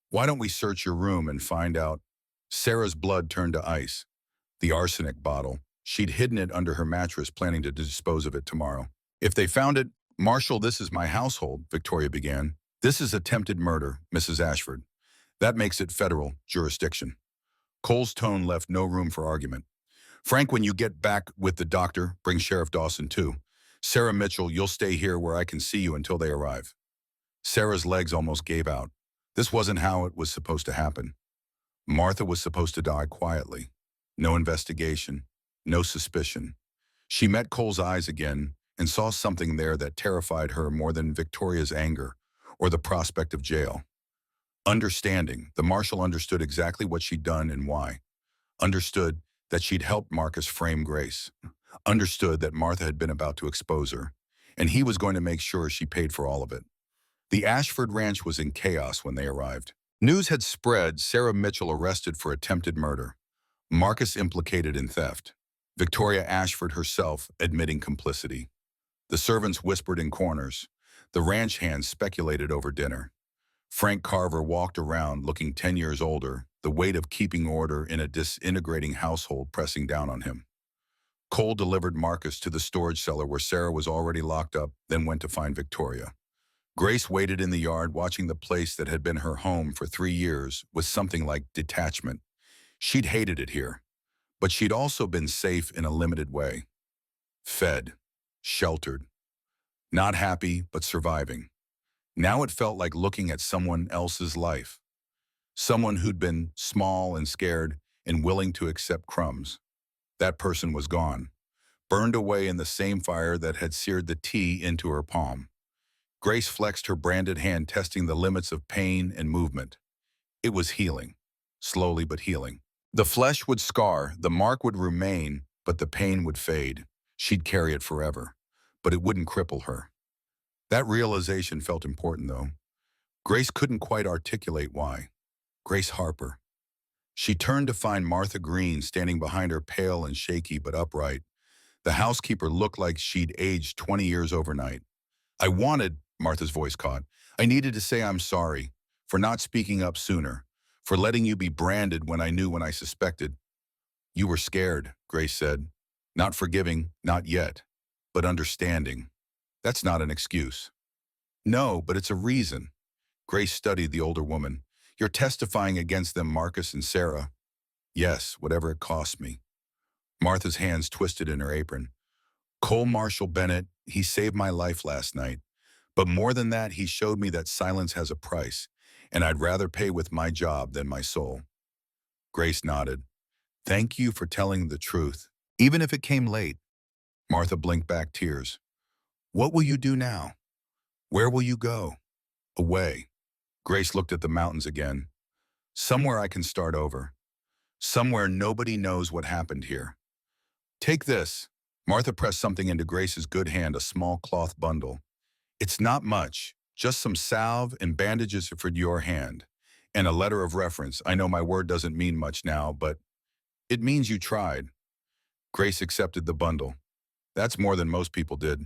Why don't we search your room and find out? Sarah's blood turned to ice. The arsenic bottle. She'd hidden it under her mattress, planning to dispose of it tomorrow. If they found it, Marshal, this is my household, Victoria began. This is attempted murder, Mrs. Ashford. That makes it federal jurisdiction. Cole's tone left no room for argument. Frank, when you get back with the doctor, bring Sheriff Dawson too. Sarah Mitchell, you'll stay here where I can see you until they arrive. Sarah's legs almost gave out. This wasn't how it was supposed to happen. Martha was supposed to die quietly. No investigation, no suspicion. She met Cole's eyes again and saw something there that terrified her more than Victoria's anger or the prospect of jail. Understanding, the marshal understood exactly what she'd done and why. Understood that she'd helped Marcus frame Grace. Understood that Martha had been about to expose her, and he was going to make sure she paid for all of it. The Ashford Ranch was in chaos when they arrived. News had spread Sarah Mitchell arrested for attempted murder. Marcus implicated in theft. Victoria Ashford herself admitting complicity. The servants whispered in corners. The ranch hands speculated over dinner. Frank Carver walked around looking 10 years older, the weight of keeping order in a disintegrating household pressing down on him. Cole delivered Marcus to the storage cellar where Sarah was already locked up, then went to find Victoria. Grace waited in the yard watching the place that had been her home for 3 years with something like detachment. She'd hated it here, but she'd also been safe in a limited way. Fed, sheltered, not happy but surviving. Now it felt like looking at someone else's life. Someone who'd been small and scared and willing to accept crumbs. That person was gone, burned away in the same fire that had seared the tea into her palm. Grace flexed her branded hand, testing the limits of pain and movement. It was healing, slowly but healing. The flesh would scar, the mark would remain, but the pain would fade. She'd carry it forever, but it wouldn't cripple her. That realization felt important, though. Grace couldn't quite articulate why. Grace Harper. She turned to find Martha Green standing behind her, pale and shaky but upright. The housekeeper looked like she'd aged 20 years overnight. Martha's voice caught. I needed to say I'm sorry for not speaking up sooner, for letting you be branded when I knew when I suspected. You were scared, Grace said. Not forgiving, not yet, but understanding. That's not an excuse. No, but it's a reason. Grace studied the older woman. You're testifying against them, Marcus and Sarah. Yes, whatever it costs me. Martha's hands twisted in her apron. Cole Marshall Bennett, he saved my life last night. But more than that, he showed me that silence has a price, and I'd rather pay with my job than my soul. Grace nodded. Thank you for telling the truth, even if it came late. Martha blinked back tears. What will you do now? Where will you go? Away. Grace looked at the mountains again. Somewhere I can start over. Somewhere nobody knows what happened here. Take this. Martha pressed something into Grace's good hand, a small cloth bundle. It's not much, just some salve and bandages for your hand. And a letter of reference. I know my word doesn't mean much now, but it means you tried. Grace accepted the bundle. That's more than most people did.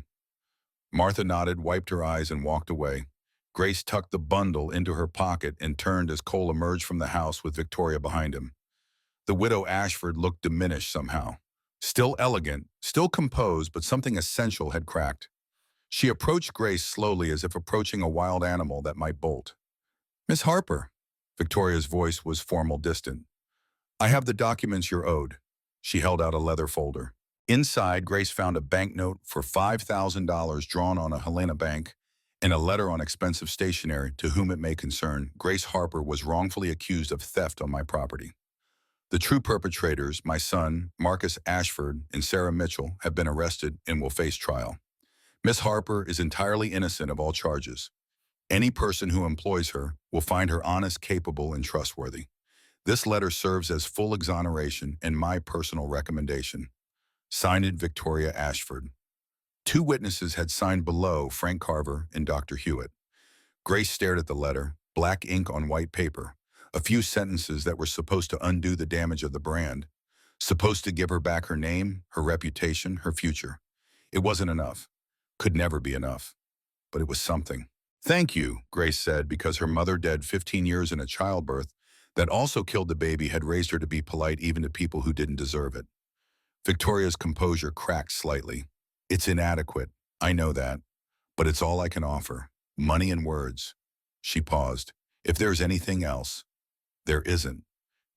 Martha nodded, wiped her eyes, and walked away. Grace tucked the bundle into her pocket and turned as Cole emerged from the house with Victoria behind him. The widow Ashford looked diminished somehow. Still elegant, still composed, but something essential had cracked. She approached Grace slowly as if approaching a wild animal that might bolt. "Miss Harper." Victoria's voice was formal, distant. "I have the documents you're owed." She held out a leather folder. Inside, Grace found a banknote for $5,000 drawn on a Helena bank and a letter on expensive stationery. "To whom it may concern, Grace Harper was wrongfully accused of theft on my property. The true perpetrators, my son, Marcus Ashford, and Sarah Mitchell, have been arrested and will face trial. Miss Harper is entirely innocent of all charges. Any person who employs her will find her honest, capable, and trustworthy. This letter serves as full exoneration and my personal recommendation. Signed, Victoria Ashford." Two witnesses had signed below, Frank Carver and Dr. Hewitt. Grace stared at the letter, black ink on white paper, a few sentences that were supposed to undo the damage of the brand, supposed to give her back her name, her reputation, her future. It wasn't enough. Could never be enough. But it was something. "Thank you," Grace said, because her mother, dead 15 years in a childbirth that also killed the baby, had raised her to be polite even to people who didn't deserve it. Victoria's composure cracked slightly. "It's inadequate, I know that, but it's all I can offer. Money and words." She paused. "If there's anything else." "There isn't."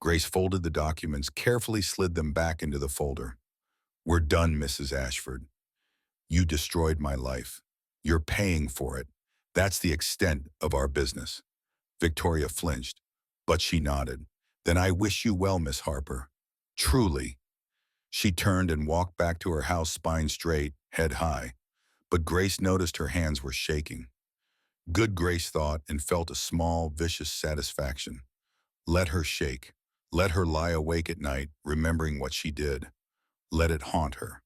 Grace folded the documents, carefully slid them back into the folder. "We're done, Mrs. Ashford. You destroyed my life. You're paying for it. That's the extent of our business." Victoria flinched, but she nodded. "Then I wish you well, Miss Harper. Truly." She turned and walked back to her house, spine straight, head high. But Grace noticed her hands were shaking. Good, Grace thought, and felt a small, vicious satisfaction. Let her shake. Let her lie awake at night, remembering what she did. Let it haunt her.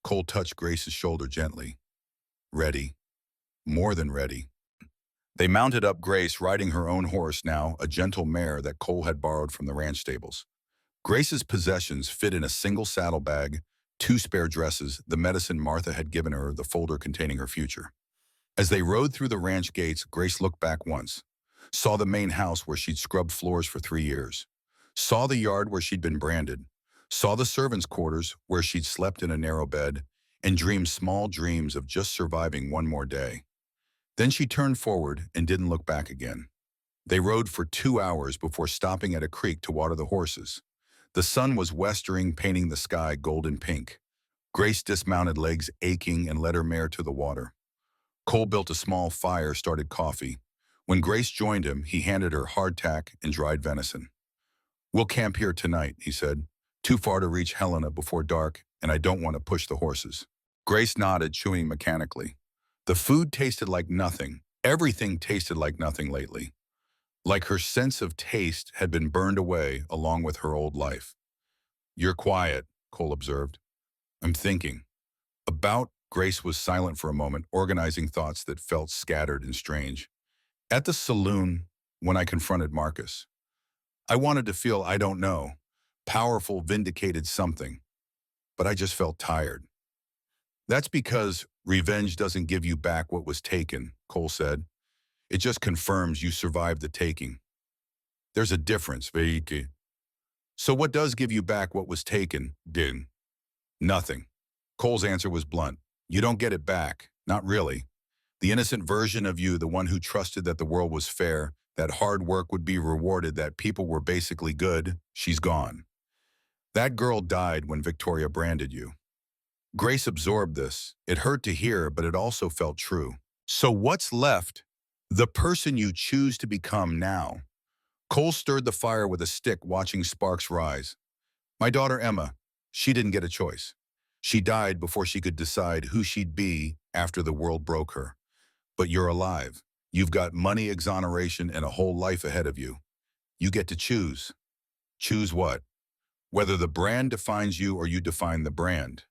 Cole touched Grace's shoulder gently. "Ready. More than ready." They mounted up, Grace riding her own horse now, a gentle mare that Cole had borrowed from the ranch stables. Grace's possessions fit in a single saddlebag, 2 spare dresses, the medicine Martha had given her, the folder containing her future. As they rode through the ranch gates, Grace looked back once, saw the main house where she'd scrubbed floors for 3 years, saw the yard where she'd been branded, saw the servants' quarters where she'd slept in a narrow bed, and dreamed small dreams of just surviving one more day. Then she turned forward and didn't look back again. They rode for 2 hours before stopping at a creek to water the horses. The sun was westering, painting the sky golden pink. Grace dismounted, legs aching, and led her mare to the water. Cole built a small fire, started coffee. When Grace joined him, he handed her hardtack and dried venison. "We'll camp here tonight," he said. "Too far to reach Helena before dark, and I don't want to push the horses." Grace nodded, chewing mechanically. The food tasted like nothing. Everything tasted like nothing lately. Like her sense of taste had been burned away along with her old life. "You're quiet," Cole observed. "I'm thinking." About Grace was silent for a moment, organizing thoughts that felt scattered and strange. "At the saloon, when I confronted Marcus, I wanted to feel, I don't know, powerful, vindicated something, but I just felt tired." "That's because revenge doesn't give you back what was taken," Cole said. "It just confirms you survived the taking. There's a difference, Veiki. So what does give you back what was taken, Din?" "Nothing." Cole's answer was blunt. "You don't get it back. Not really. The innocent version of you, the one who trusted that the world was fair, that hard work would be rewarded, that people were basically good, she's gone. That girl died when Victoria branded you." Grace absorbed this. It hurt to hear, but it also felt true. "So what's left? The person you choose to become now." Cole stirred the fire with a stick, watching sparks rise. "My daughter Emma, she didn't get a choice. She died before she could decide who she'd be after the world broke her. But you're alive. You've got money, exoneration, and a whole life ahead of you. You get to choose." "Choose what?" "Whether the brand defines you or you define the brand."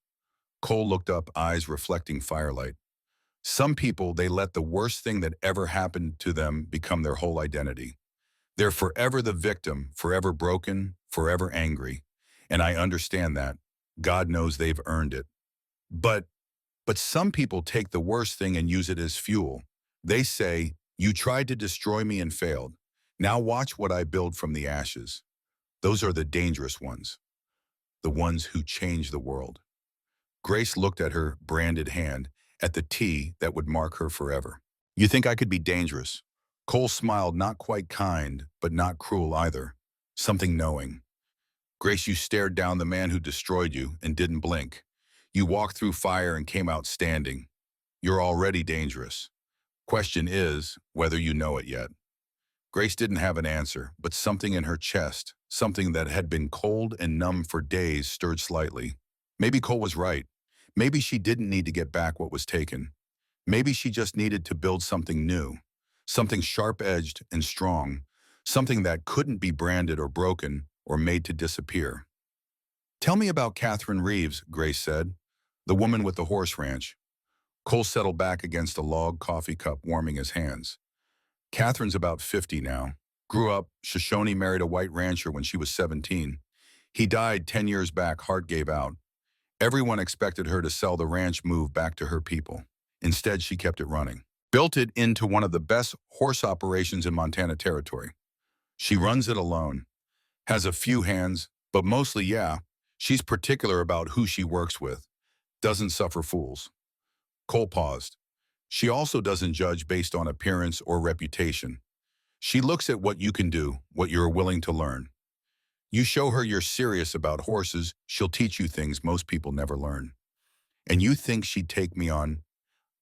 Cole looked up, eyes reflecting firelight. "Some people, they let the worst thing that ever happened to them become their whole identity. They're forever the victim, forever broken, forever angry. And I understand that. God knows they've earned it. But but some people take the worst thing and use it as fuel. They say, "You tried to destroy me and failed. Now watch what I build from the ashes." Those are the dangerous ones, the ones who change the world. Grace looked at her branded hand, at the T that would mark her forever. "You think I could be dangerous?" Cole smiled, not quite kind, but not cruel either. Something knowing. "Grace, you stared down the man who destroyed you and didn't blink. You walked through fire and came out standing. You're already dangerous. Question is whether you know it yet." Grace didn't have an answer, but something in her chest, something that had been cold and numb for days, stirred slightly. Maybe Cole was right. Maybe she didn't need to get back what was taken. Maybe she just needed to build something new, something sharp-edged and strong, something that couldn't be branded or broken or made to disappear. "Tell me about Catherine Reeves," Grace said, "the woman with the horse ranch." Cole settled back against a log coffee cup, warming his hands. "Catherine's about 50 now. Grew up, Shoshone, married a white rancher when she was 17. He died 10 years back, heart gave out. Everyone expected her to sell the ranch, move back to her people. Instead, she kept it running. Built it into one of the best horse operations in Montana Territory. She runs it alone. Has a few hands, but mostly, yeah, she's particular about who she works with. Doesn't suffer fools." Cole paused. "She also doesn't judge based on appearance or reputation. She looks at what you can do, what you're willing to learn. You show her you're serious about horses, she'll teach you things most people never learn. And you think she'd take me on?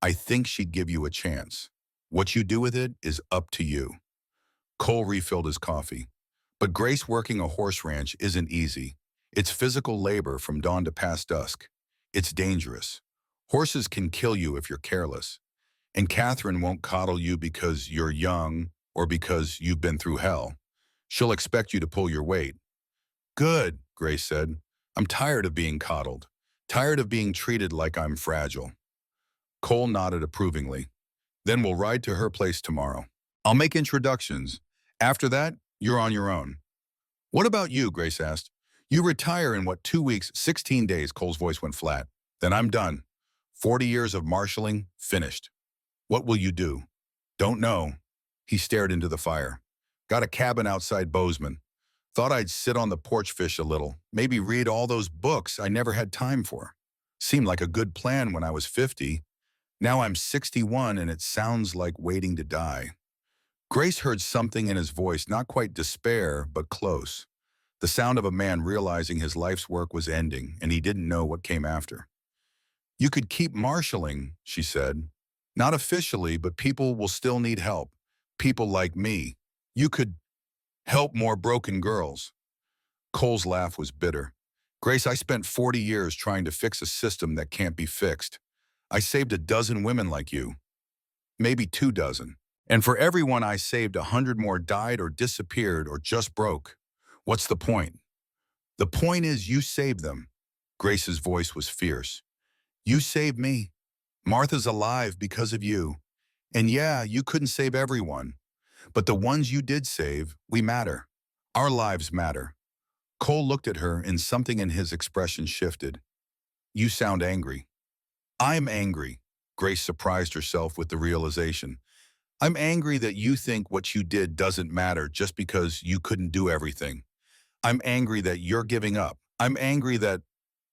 I think she'd give you a chance. What you do with it is up to you." Cole refilled his coffee. "But Grace, working a horse ranch isn't easy. It's physical labor from dawn to past dusk. It's dangerous. Horses can kill you if you're careless. And Catherine won't coddle you because you're young or because you've been through hell. She'll expect you to pull your weight." "Good," Grace said. "I'm tired of being coddled. Tired of being treated like I'm fragile." Cole nodded approvingly. "Then we'll ride to her place tomorrow. I'll make introductions. After that, you're on your own." "What about you?" Grace asked. "You retire in what, 2 weeks, 16 days?" Cole's voice went flat. "Then I'm done. 40 years of marshaling, finished." "What will you do?" "Don't know." He stared into the fire. "Got a cabin outside Bozeman. Thought I'd sit on the porch, fish a little, maybe read all those books I never had time for. Seemed like a good plan when I was 50. Now I'm 61 and it sounds like waiting to die." Grace heard something in his voice, not quite despair, but close. The sound of a man realizing his life's work was ending and he didn't know what came after. "You could keep marshaling," she said. "Not officially, but people will still need help. People like me. You could help more broken girls." Cole's laugh was bitter. "Grace, I spent 40 years trying to fix a system that can't be fixed. I saved a dozen women like you. Maybe 2 dozen. And for every one I saved, 100 more died or disappeared or just broke. What's the point?" "The point is you saved them." Grace's voice was fierce. "You saved me. Martha's alive because of you. And yeah, you couldn't save everyone. But the ones you did save, we matter. Our lives matter." Cole looked at her and something in his expression shifted. "You sound angry." "I'm angry." Grace surprised herself with the realization. "I'm angry that you think what you did doesn't matter just because you couldn't do everything. I'm angry that you're giving up. I'm angry that—"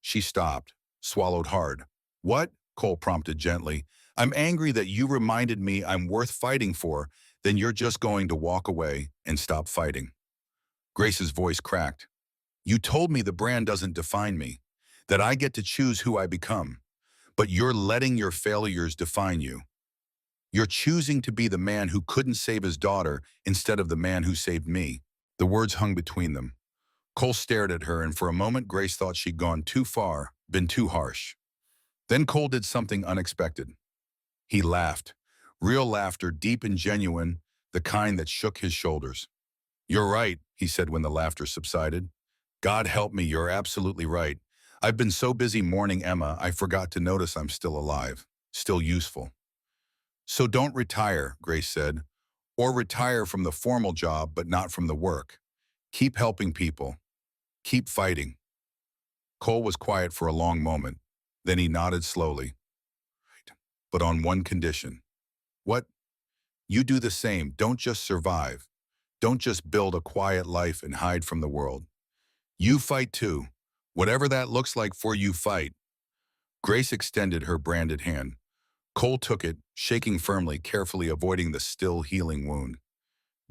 She stopped, swallowed hard. "What?" Cole prompted gently. "I'm angry that you reminded me I'm worth fighting for, then you're just going to walk away and stop fighting." Grace's voice cracked. "You told me the brand doesn't define me, that I get to choose who I become. But you're letting your failures define you. You're choosing to be the man who couldn't save his daughter instead of the man who saved me." The words hung between them. Cole stared at her, and for a moment Grace thought she'd gone too far, been too harsh. Then Cole did something unexpected. He laughed. Real laughter, deep and genuine, the kind that shook his shoulders. "You're right," he said when the laughter subsided. "God help me, you're absolutely right. I've been so busy mourning Emma, I forgot to notice I'm still alive, still useful." "So don't retire," Grace said. Or retire from the formal job, but not from the work. Keep helping people. Keep fighting. Cole was quiet for a long moment. Then he nodded slowly. But on one condition. What? You do the same. Don't just survive. Don't just build a quiet life and hide from the world. You fight too. Whatever that looks like for you, fight. Grace extended her branded hand. Cole took it, shaking firmly, carefully avoiding the still healing wound.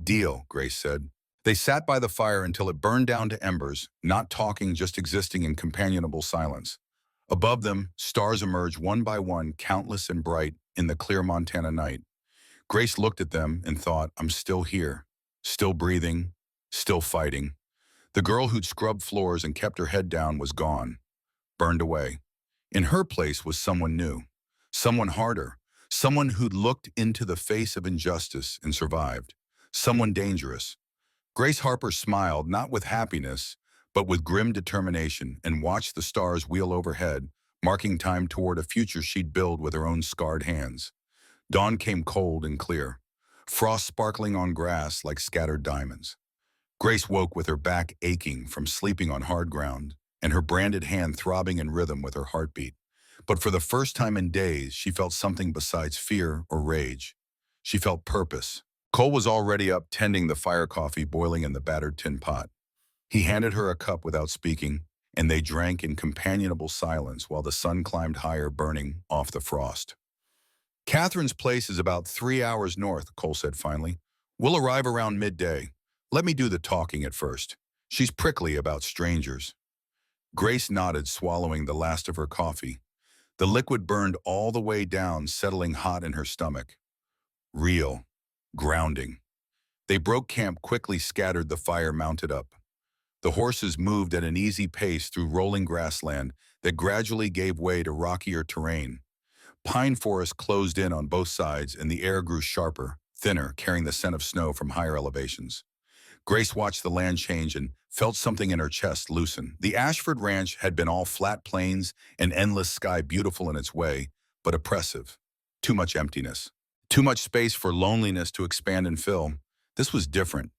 Deal, Grace said. They sat by the fire until it burned down to embers, not talking, just existing in companionable silence. Above them, stars emerged one by one, countless and bright, in the clear Montana night. Grace looked at them and thought, I'm still here, still breathing, still fighting. The girl who'd scrubbed floors and kept her head down was gone, burned away. In her place was someone new, someone harder, someone who'd looked into the face of injustice and survived, someone dangerous. Grace Harper smiled, not with happiness, but with grim determination, and watched the stars wheel overhead, marking time toward a future she'd build with her own scarred hands. Dawn came cold and clear, frost sparkling on grass like scattered diamonds. Grace woke with her back aching from sleeping on hard ground, and her branded hand throbbing in rhythm with her heartbeat. But for the first time in days, she felt something besides fear or rage. She felt purpose. Cole was already up tending the fire coffee boiling in the battered tin pot. He handed her a cup without speaking, and they drank in companionable silence while the sun climbed higher, burning off the frost. Catherine's place is about 3 hours north, Cole said finally. We'll arrive around midday. Let me do the talking at first. She's prickly about strangers. Grace nodded, swallowing the last of her coffee. The liquid burned all the way down, settling hot in her stomach. Real. Grounding. They broke camp, quickly scattered the fire mounted up. The horses moved at an easy pace through rolling grassland that gradually gave way to rockier terrain. Pine forest closed in on both sides, and the air grew sharper, thinner, carrying the scent of snow from higher elevations. Grace watched the land change and felt something in her chest loosen. The Ashford Ranch had been all flat plains and endless sky, beautiful in its way, but oppressive. Too much emptiness. Too much space for loneliness to expand and fill. This was different.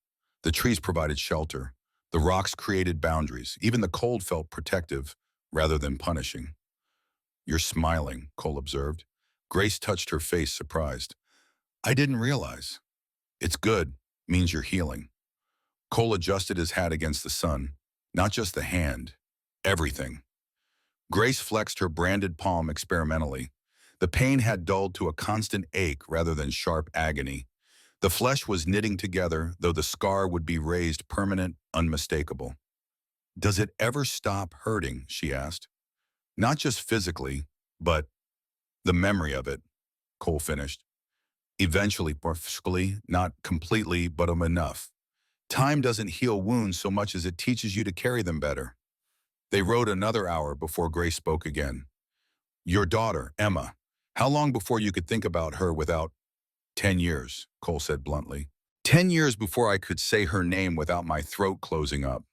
The trees provided shelter. The rocks created boundaries. Even the cold felt protective rather than punishing. You're smiling, Cole observed. Grace touched her face, surprised. I didn't realize. It's good. Means you're healing. Cole adjusted his hat against the sun. Not just the hand. Everything. Grace flexed her branded palm experimentally. The pain had dulled to a constant ache rather than sharp agony. The flesh was knitting together, though the scar would be raised permanent, unmistakable. Does it ever stop hurting, she asked. Not just physically, but the memory of it, Cole finished. Eventually, perfectly, not completely, but enough. Time doesn't heal wounds so much as it teaches you to carry them better. They rode another hour before Grace spoke again. Your daughter, Emma, how long before you could think about her without 10 years, Cole said bluntly. 10 years before I could say her name without my throat closing up.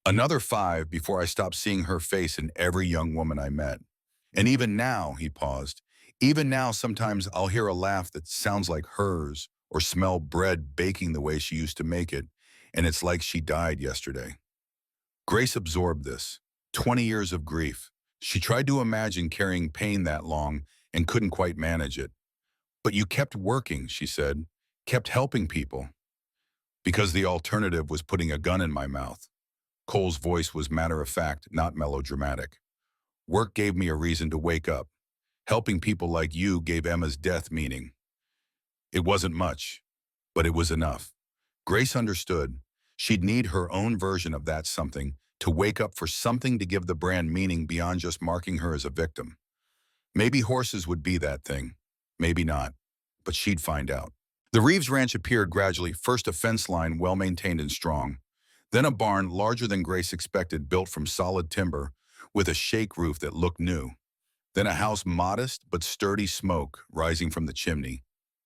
Another 5 before I stopped seeing her face in every young woman I met. And even now, he paused, even now sometimes I'll hear a laugh that sounds like hers or smell bread baking the way she used to make it, and it's like she died yesterday. Grace absorbed this. 20 years of grief. She tried to imagine carrying pain that long and couldn't quite manage it. But you kept working, she said, kept helping people. Because the alternative was putting a gun in my mouth. Cole's voice was matter-of-fact, not melodramatic. Work gave me a reason to wake up. Helping people like you gave Emma's death meaning. It wasn't much, but it was enough. Grace understood. She'd need her own version of that something to wake up for something to give the brand meaning beyond just marking her as a victim. Maybe horses would be that thing. Maybe not. But she'd find out. The Reeves Ranch appeared gradually, first a fence line well-maintained and strong, then a barn larger than Grace expected, built from solid timber with a shake roof that looked new, then a house modest but sturdy, smoke rising from the chimney,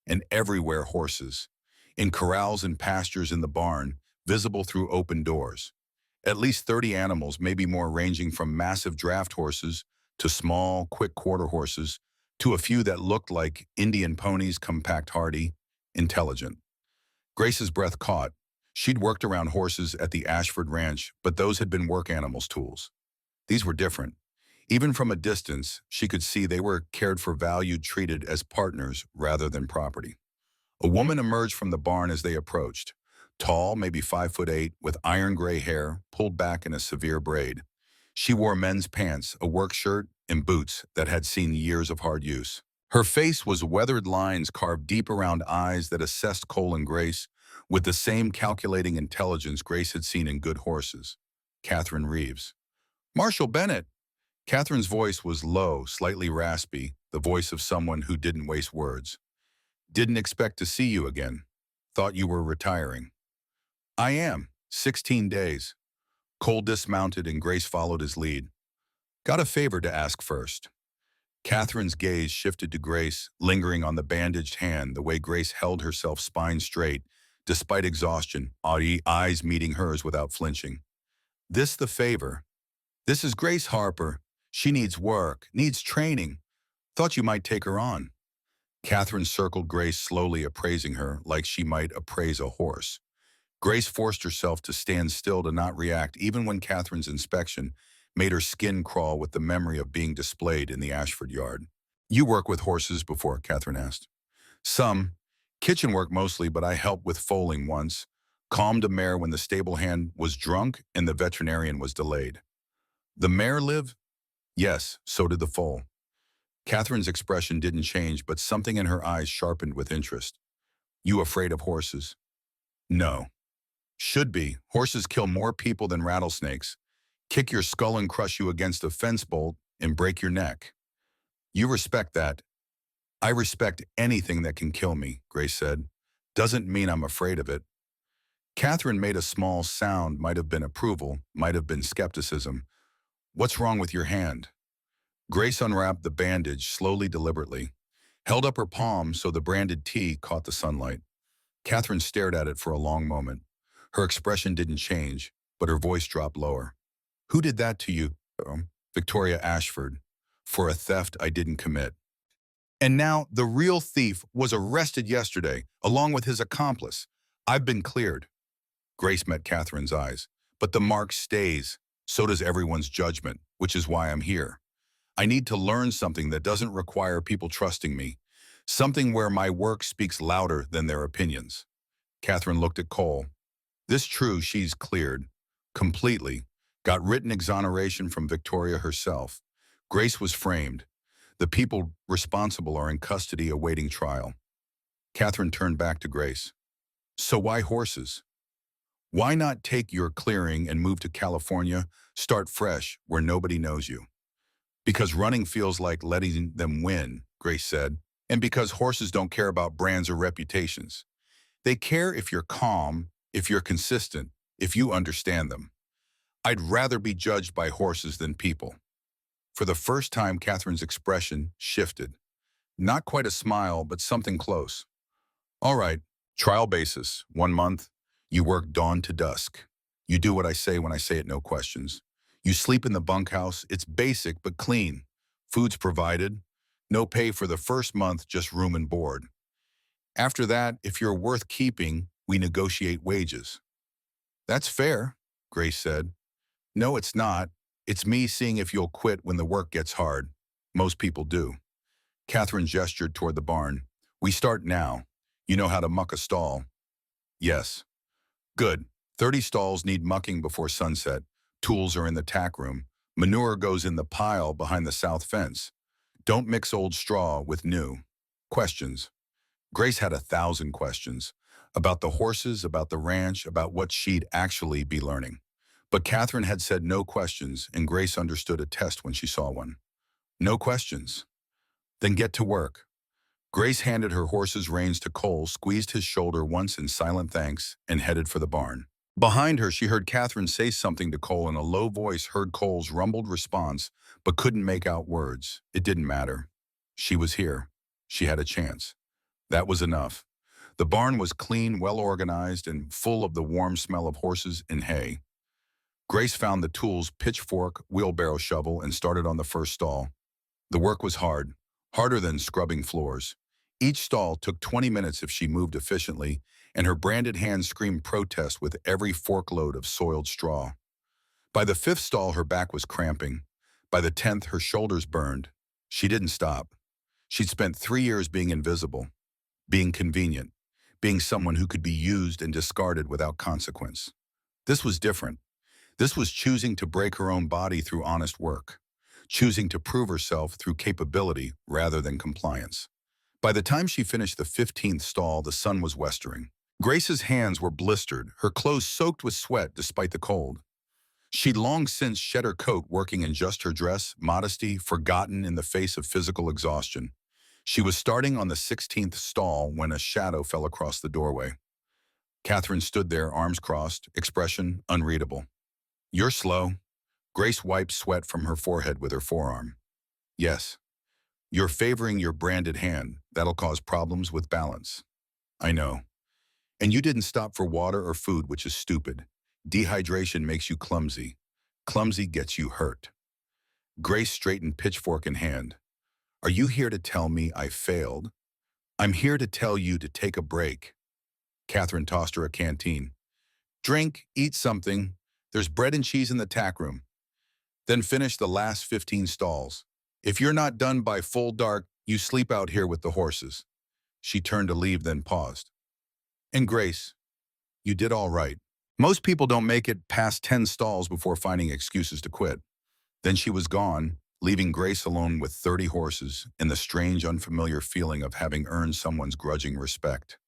and everywhere horses, in corrals and pastures in the barn, visible through open doors. At least 30 animals, maybe more, ranging from massive draft horses to small, quick quarter horses, to a few that looked like Indian ponies, compact, hardy, intelligent. Grace's breath caught. She'd worked around horses at the Ashford Ranch, but those had been work animals' tools. These were different. Even from a distance, she could see they were cared for, valued, treated as partners rather than property. A woman emerged from the barn as they approached. Tall, maybe 5'8", with iron gray hair pulled back in a severe braid. She wore men's pants, a work shirt, and boots that had seen years of hard use. Her face was weathered lines carved deep around eyes that assessed Cole and Grace with the same calculating intelligence Grace had seen in good horses. Catherine Reeves. Marshall Bennett. Catherine's voice was low, slightly raspy, the voice of someone who didn't waste words. Didn't expect to see you again. Thought you were retiring. I am. 16 days. Cole dismounted and Grace followed his lead. Got a favor to ask first. Catherine's gaze shifted to Grace, lingering on the bandaged hand, the way Grace held herself spine straight, despite exhaustion, eyes meeting hers without flinching. This the favor. This is Grace Harper. She needs work, needs training. Thought you might take her on. Catherine circled Grace, slowly appraising her like she might appraise a horse. Grace forced herself to stand still, to not react, even when Catherine's inspection made her skin crawl with the memory of being displayed in the Ashford yard. You work with horses before? Catherine asked. Some. Kitchen work mostly, but I helped with foaling once. Calmed a mare when the stable hand was drunk and the veterinarian was delayed. The mare live? Yes, so did the foal. Catherine's expression didn't change, but something in her eyes sharpened with interest. You afraid of horses? No. Should be. Horses kill more people than rattlesnakes. Kick your skull and crush you against a fence bolt and break your neck. You respect that. I respect anything that can kill me, Grace said. Doesn't mean I'm afraid of it. Catherine made a small sound, might have been approval, might have been skepticism. What's wrong with your hand? Grace unwrapped the bandage slowly, deliberately, held up her palm so the branded T caught the sunlight. Catherine stared at it for a long moment. Her expression didn't change, but her voice dropped lower. Who did that to you? Victoria Ashford. For a theft I didn't commit. And now the real thief was arrested yesterday, along with his accomplice. I've been cleared. Grace met Catherine's eyes. But the mark stays. So does everyone's judgment, which is why I'm here. I need to learn something that doesn't require people trusting me. Something where my work speaks louder than their opinions. Catherine looked at Cole. This true, she's cleared. Completely. Got written exoneration from Victoria herself. Grace was framed. The people responsible are in custody awaiting trial. Catherine turned back to Grace. So why horses? Why not take your clearing and move to California, start fresh where nobody knows you? Because running feels like letting them win, Grace said, and because horses don't care about brands or reputations. They care if you're calm, if you're consistent, if you understand them. I'd rather be judged by horses than people. For the first time, Catherine's expression shifted. Not quite a smile, but something close. All right, trial basis, 1 month. You work dawn to dusk. You do what I say when I say it, no questions. You sleep in the bunkhouse. It's basic but clean. Food's provided. No pay for the first month, just room and board. After that, if you're worth keeping, we negotiate wages. That's fair, Grace said. No, it's not. It's me seeing if you'll quit when the work gets hard. Most people do. Catherine gestured toward the barn. We start now. You know how to muck a stall? Yes. Good. 30 stalls need mucking before sunset. Tools are in the tack room. Manure goes in the pile behind the south fence. Don't mix old straw with new. Questions. Grace had 1,000 questions. About the horses, about the ranch, about what she'd actually be learning. But Catherine had said no questions, and Grace understood a test when she saw one. No questions. Then get to work. Grace handed her horse's reins to Cole, squeezed his shoulder once in silent thanks, and headed for the barn. Behind her, she heard Catherine say something to Cole in a low voice, heard Cole's rumbled response, but couldn't make out words. It didn't matter. She was here. She had a chance. That was enough. The barn was clean, well-organized, and full of the warm smell of horses and hay. Grace found the tools, pitchfork, wheelbarrow, shovel, and started on the first stall. The work was hard, harder than scrubbing floors. Each stall took 20 minutes if she moved efficiently, and her branded hands screamed protest with every forkload of soiled straw. By the fifth stall, her back was cramping. By the 10th, her shoulders burned. She didn't stop. She'd spent 3 years being invisible, being convenient, being someone who could be used and discarded without consequence. This was different. This was choosing to break her own body through honest work, choosing to prove herself through capability rather than compliance. By the time she finished the 15th stall, the sun was westering. Grace's hands were blistered, her clothes soaked with sweat despite the cold. She'd long since shed her coat, working in just her dress, modesty forgotten in the face of physical exhaustion. She was starting on the 16th stall when a shadow fell across the doorway. Catherine stood there, arms crossed, expression unreadable. "You're slow." Grace wiped sweat from her forehead with her forearm. "Yes. You're favoring your branded hand. That'll cause problems with balance." "I know. And you didn't stop for water or food, which is stupid. Dehydration makes you clumsy. Clumsy gets you hurt." Grace straightened, pitchfork in hand. "Are you here to tell me I failed?" "I'm here to tell you to take a break." Catherine tossed her a canteen. "Drink, eat something. There's bread and cheese in the tack room. Then finish the last 15 stalls. If you're not done by full dark, you sleep out here with the horses." She turned to leave, then paused. "And Grace, you did all right. Most people don't make it past 10 stalls before finding excuses to quit." Then she was gone, leaving Grace alone with 30 horses and the strange, unfamiliar feeling of having earned someone's grudging respect.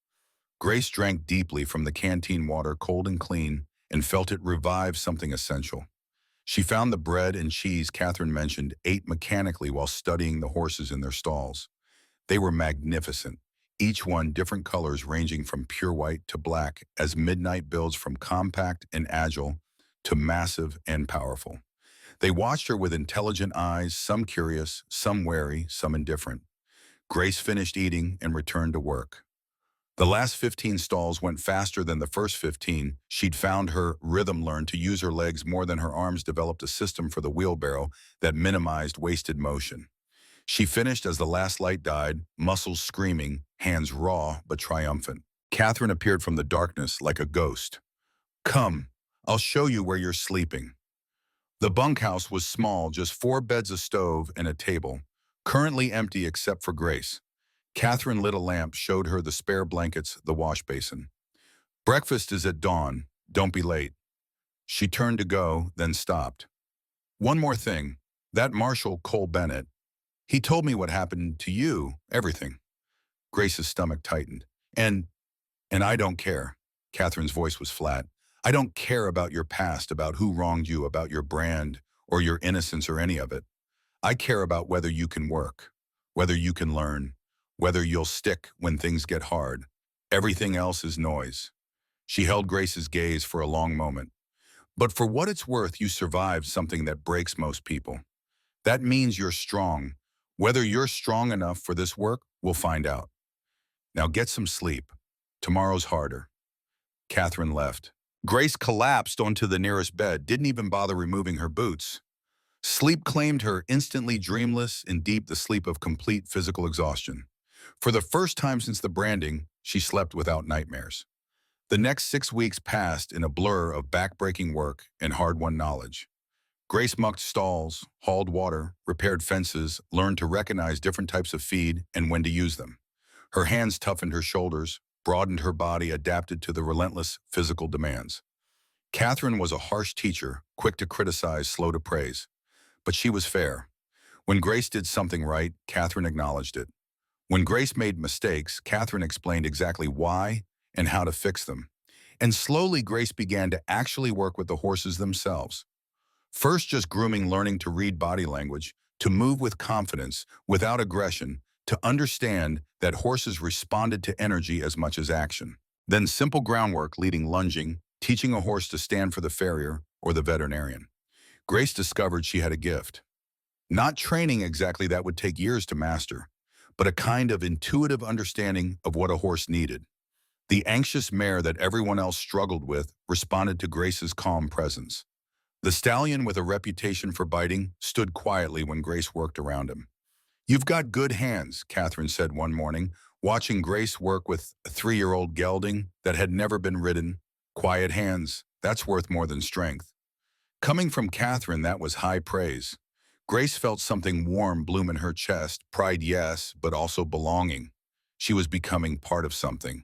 Grace drank deeply from the canteen water, cold and clean, and felt it revive something essential. She found the bread and cheese Catherine mentioned, ate mechanically while studying the horses in their stalls. They were magnificent, each one different colors ranging from pure white to black, as midnight builds from compact and agile to massive and powerful. They watched her with intelligent eyes, some curious, some wary, some indifferent. Grace finished eating and returned to work. The last 15 stalls went faster than the first 15. She'd found her rhythm, learned to use her legs more than her arms, developed a system for the wheelbarrow that minimized wasted motion. She finished as the last light died, muscles screaming, hands raw but triumphant. Catherine appeared from the darkness like a ghost. "Come, I'll show you where you're sleeping." The bunkhouse was small, just 4 beds, a stove, and a table, currently empty except for Grace. Catherine lit a lamp, showed her the spare blankets, the wash basin. "Breakfast is at dawn. Don't be late." She turned to go, then stopped. "One more thing. That Marshal Cole Bennett, he told me what happened to you, everything." Grace's stomach tightened. And I don't care." Catherine's voice was flat. "I don't care about your past, about who wronged you, about your brand, or your innocence, or any of it. I care about whether you can work, whether you can learn, whether you'll stick when things get hard. Everything else is noise." She held Grace's gaze for a long moment. "But for what it's worth, you survived something that breaks most people. That means you're strong. Whether you're strong enough for this work, we'll find out. Now get some sleep. Tomorrow's harder." Catherine left. Grace collapsed onto the nearest bed, didn't even bother removing her boots. Sleep claimed her, instantly dreamless and deep, the sleep of complete physical exhaustion. For the first time since the branding, she slept without nightmares. The next 6 weeks passed in a blur of back-breaking work and hard-won knowledge. Grace mucked stalls, hauled water, repaired fences, learned to recognize different types of feed and when to use them. Her hands toughened her shoulders, broadened her body, adapted to the relentless physical demands. Catherine was a harsh teacher, quick to criticize, slow to praise. But she was fair. When Grace did something right, Catherine acknowledged it. When Grace made mistakes, Catherine explained exactly why and how to fix them. And slowly, Grace began to actually work with the horses themselves. First just grooming, learning to read body language, to move with confidence, without aggression, to understand that horses responded to energy as much as action. Then simple groundwork, leading lunging, teaching a horse to stand for the farrier or the veterinarian. Grace discovered she had a gift. Not training exactly, that would take years to master, but a kind of intuitive understanding of what a horse needed. The anxious mare that everyone else struggled with responded to Grace's calm presence. The stallion, with a reputation for biting, stood quietly when Grace worked around him. You've got good hands, Catherine said one morning, watching Grace work with a 3-year-old gelding that had never been ridden. Quiet hands, that's worth more than strength. Coming from Catherine, that was high praise. Grace felt something warm bloom in her chest, pride yes, but also belonging. She was becoming part of something,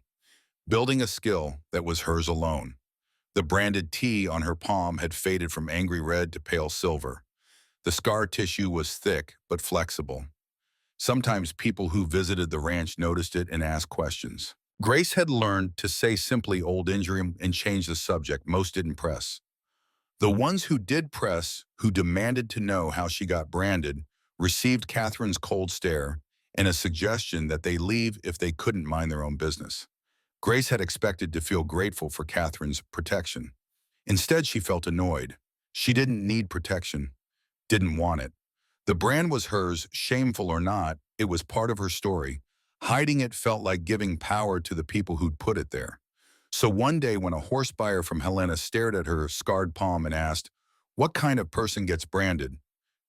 building a skill that was hers alone. The branded T on her palm had faded from angry red to pale silver. The scar tissue was thick but flexible. Sometimes people who visited the ranch noticed it and asked questions. Grace had learned to say simply old injury and change the subject. Most didn't press. The ones who did press, who demanded to know how she got branded, received Catherine's cold stare and a suggestion that they leave if they couldn't mind their own business. Grace had expected to feel grateful for Catherine's protection. Instead, she felt annoyed. She didn't need protection, didn't want it. The brand was hers, shameful or not, it was part of her story. Hiding it felt like giving power to the people who'd put it there. So one day when a horse buyer from Helena stared at her scarred palm and asked, "What kind of person gets branded?"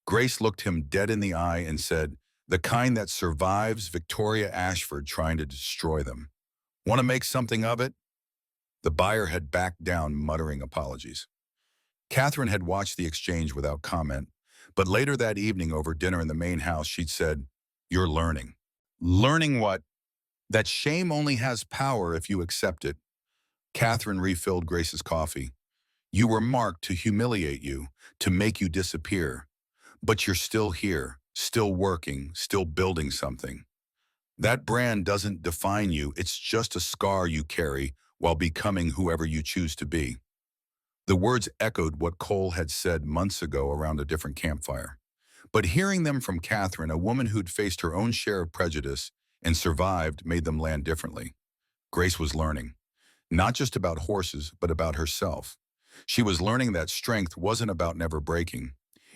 Grace looked him dead in the eye and said, "The kind that survives Victoria Ashford trying to destroy them. Want to make something of it?" The buyer had backed down, muttering apologies. Catherine had watched the exchange without comment, but later that evening over dinner in the main house, she'd said, "You're learning." Learning what? That shame only has power if you accept it. Catherine refilled Grace's coffee. "You were marked to humiliate you, to make you disappear. But you're still here, still working, still building something. That brand doesn't define you, it's just a scar you carry while becoming whoever you choose to be." The words echoed what Cole had said months ago around a different campfire. But hearing them from Catherine, a woman who'd faced her own share of prejudice and survived, made them land differently. Grace was learning, not just about horses, but about herself. She was learning that strength wasn't about never breaking.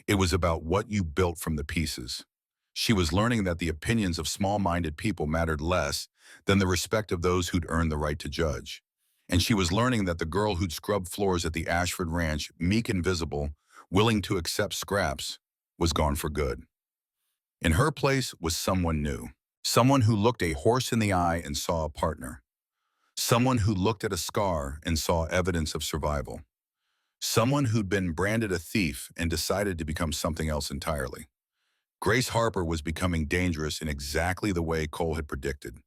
It was about what you built from the pieces. She was learning that the opinions of small-minded people mattered less than the respect of those who'd earned the right to judge. And she was learning that the girl who'd scrubbed floors at the Ashford Ranch, meek and visible, willing to accept scraps, was gone for good. In her place was someone new. Someone who looked a horse in the eye and saw a partner. Someone who looked at a scar and saw evidence of survival. Someone who'd been branded a thief and decided to become something else entirely. Grace Harper was becoming dangerous in exactly the way Cole had predicted.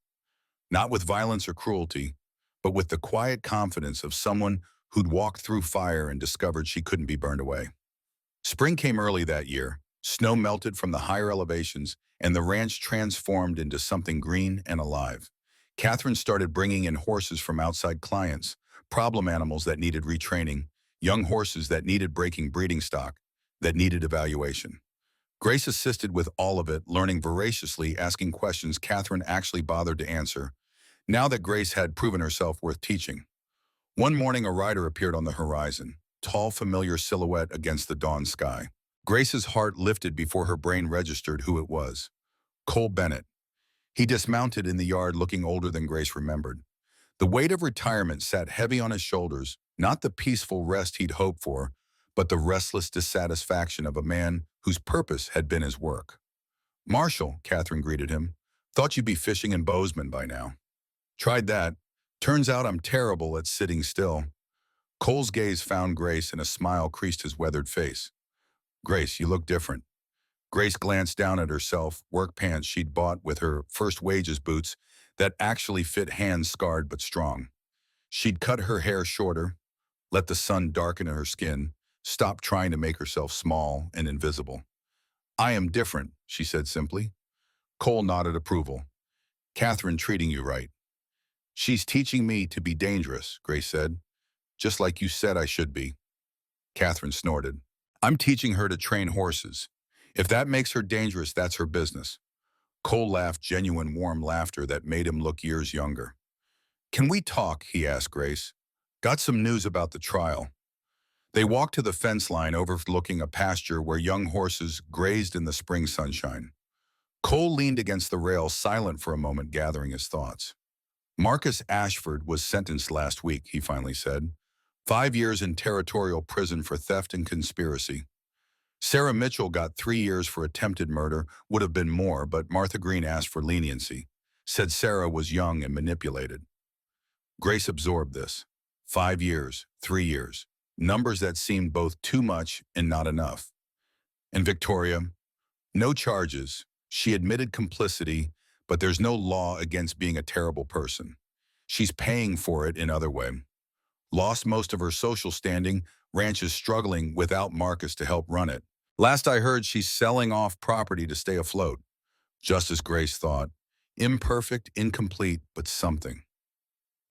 Not with violence or cruelty, but with the quiet confidence of someone who'd walked through fire and discovered she couldn't be burned away. Spring came early that year. Snow melted from the higher elevations, and the ranch transformed into something green and alive. Catherine started bringing in horses from outside clients, problem animals that needed retraining, young horses that needed breaking breeding stock, that needed evaluation. Grace assisted with all of it, learning voraciously, asking questions Catherine actually bothered to answer, now that Grace had proven herself worth teaching. One morning, a rider appeared on the horizon, tall, familiar silhouette against the dawn sky. Grace's heart lifted before her brain registered who it was. Cole Bennett. He dismounted in the yard looking older than Grace remembered. The weight of retirement sat heavy on his shoulders, not the peaceful rest he'd hoped for, but the restless dissatisfaction of a man whose purpose had been his work. "Marshall," Catherine greeted him. "Thought you'd be fishing in Bozeman by now." "Tried that. Turns out I'm terrible at sitting still." Cole's gaze found Grace and a smile creased his weathered face. "Grace, you look different." Grace glanced down at herself, work pants she'd bought with her first wages boots that actually fit hands scarred but strong. She'd cut her hair shorter, let the sun darken her skin, stopped trying to make herself small and invisible. "I am different," she said simply. Cole nodded approval. "Catherine treating you right." "She's teaching me to be dangerous," Grace said. "Just like you said I should be." Catherine snorted. "I'm teaching her to train horses. If that makes her dangerous, that's her business." Cole laughed, genuine warm laughter that made him look years younger. "Can we talk?" he asked Grace. "Got some news about the trial." They walked to the fence line overlooking a pasture where young horses grazed in the spring sunshine. Cole leaned against the rail, silent for a moment, gathering his thoughts. "Marcus Ashford was sentenced last week," he finally said. 5 years in territorial prison for theft and conspiracy. Sarah Mitchell got 3 years for attempted murder, would have been more, but Martha Green asked for leniency, said Sarah was young and manipulated. Grace absorbed this. 5 years, 3 years, numbers that seemed both too much and not enough. And Victoria, no charges. She admitted complicity, but there's no law against being a terrible person. She's paying for it in other way. Lost most of her social standing, ranch is struggling without Marcus to help run it. Last I heard, she's selling off property to stay afloat. Just as Grace thought. Imperfect, incomplete, but something.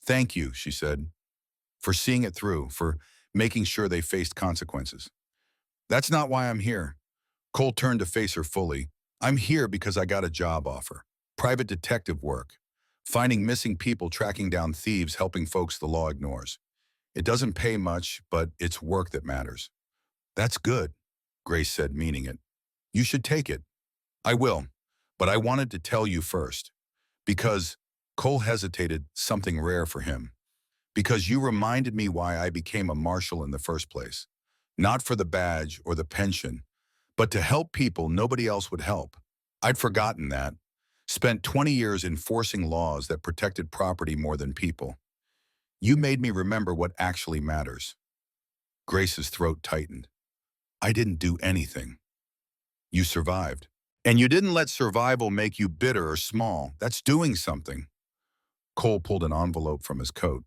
Thank you, she said, for seeing it through, for making sure they faced consequences. That's not why I'm here. Cole turned to face her fully. I'm here because I got a job offer. Private detective work. Finding missing people, tracking down thieves, helping folks the law ignores. It doesn't pay much, but it's work that matters. That's good, Grace said, meaning it. You should take it. I will, but I wanted to tell you first. Because Cole hesitated, something rare for him. Because you reminded me why I became a marshal in the first place. Not for the badge or the pension, but to help people nobody else would help. I'd forgotten that. Spent 20 years enforcing laws that protected property more than people. You made me remember what actually matters. Grace's throat tightened. I didn't do anything. You survived. And you didn't let survival make you bitter or small. That's doing something. Cole pulled an envelope from his coat.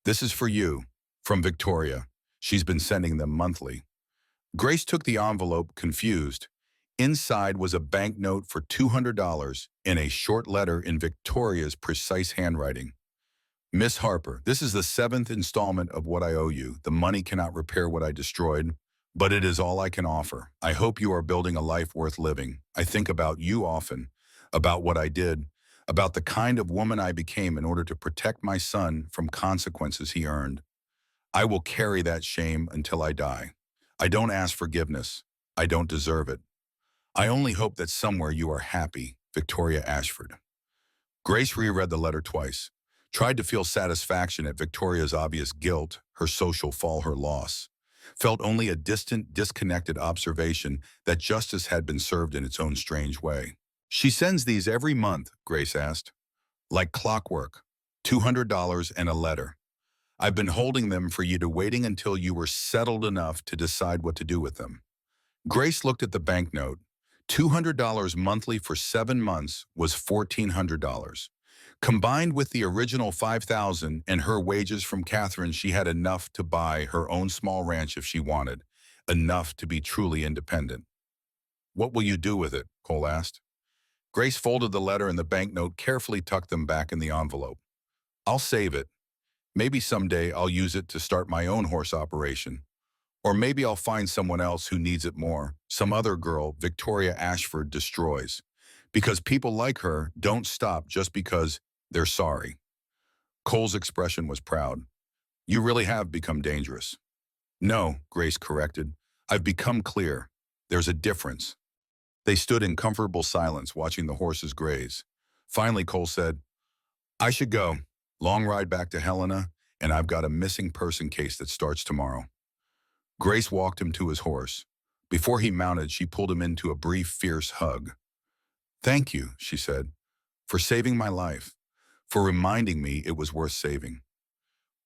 This is for you, from Victoria. She's been sending them monthly. Grace took the envelope, confused. Inside was a banknote for $200 and a short letter in Victoria's precise handwriting. Miss Harper, this is the 7th installment of what I owe you. The money cannot repair what I destroyed, but it is all I can offer. I hope you are building a life worth living. I think about you often, about what I did, about the kind of woman I became in order to protect my son from consequences he earned. I will carry that shame until I die. I don't ask forgiveness. I don't deserve it. I only hope that somewhere you are happy, Victoria Ashford. Grace reread the letter twice, tried to feel satisfaction at Victoria's obvious guilt, her social fall, her loss. Felt only a distant, disconnected observation that justice had been served in its own strange way. She sends these every month, Grace asked. Like clockwork, $200 and a letter. I've been holding them for you to waiting until you were settled enough to decide what to do with them. Grace looked at the banknote. $200 monthly for 7 months was $1,400. Combined with the original $5,000 and her wages from Catherine, she had enough to buy her own small ranch if she wanted, enough to be truly independent. What will you do with it? Cole asked. Grace folded the letter and the banknote, carefully tucked them back in the envelope. I'll save it. Maybe someday I'll use it to start my own horse operation. Or maybe I'll find someone else who needs it more, some other girl Victoria Ashford destroys. Because people like her don't stop just because they're sorry. Cole's expression was proud. You really have become dangerous. No, Grace corrected. I've become clear. There's a difference. They stood in comfortable silence, watching the horses graze. Finally, Cole said, I should go. Long ride back to Helena, and I've got a missing person case that starts tomorrow. Grace walked him to his horse. Before he mounted, she pulled him into a brief, fierce hug. Thank you, she said, for saving my life, for reminding me it was worth saving.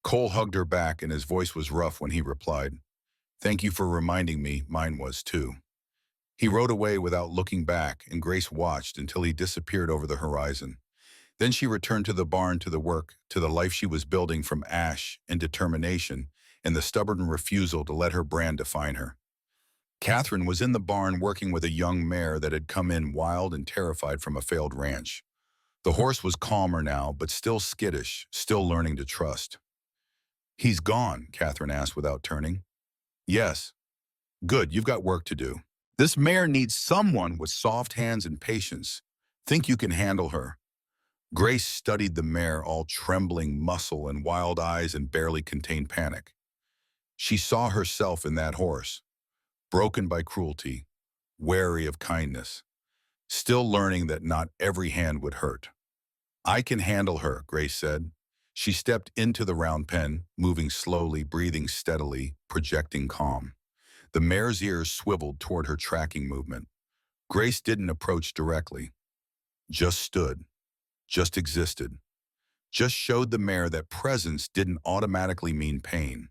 Cole hugged her back, and his voice was rough when he replied, Thank you for reminding me, mine was too. He rode away without looking back, and Grace watched until he disappeared over the horizon. Then she returned to the barn, to the work, to the life she was building from ash and determination, and the stubborn refusal to let her brand define her. Catherine was in the barn working with a young mare that had come in wild and terrified from a failed ranch. The horse was calmer now, but still skittish, still learning to trust. He's gone, Catherine asked without turning. Yes. Good, you've got work to do. This mare needs someone with soft hands and patience. Think you can handle her. Grace studied the mare, all trembling muscle and wild eyes and barely contained panic. She saw herself in that horse, broken by cruelty, wary of kindness, still learning that not every hand would hurt. I can handle her, Grace said. She stepped into the round pen, moving slowly, breathing steadily, projecting calm. The mare's ears swiveled toward her tracking movement. Grace didn't approach directly, just stood, just existed, just showed the mare that presence didn't automatically mean pain.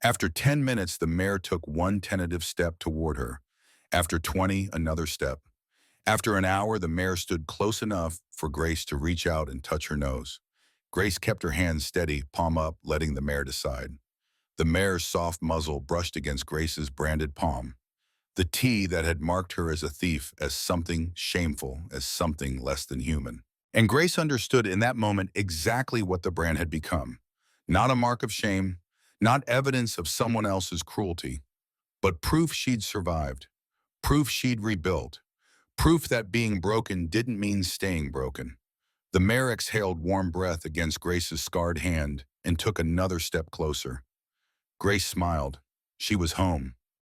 After 10 minutes, the mare took one tentative step toward her. After 20, another step. After an hour, the mare stood close enough for Grace to reach out and touch her nose. Grace kept her hands steady, palm up, letting the mare decide. The mare's soft muzzle brushed against Grace's branded palm. The T that had marked her as a thief, as something shameful, as something less than human. And Grace understood in that moment exactly what the brand had become. Not a mark of shame, not evidence of someone else's cruelty, but proof she'd survived, proof she'd rebuilt, proof that being broken didn't mean staying broken. The mare exhaled warm breath against Grace's scarred hand and took another step closer. Grace smiled. She was home.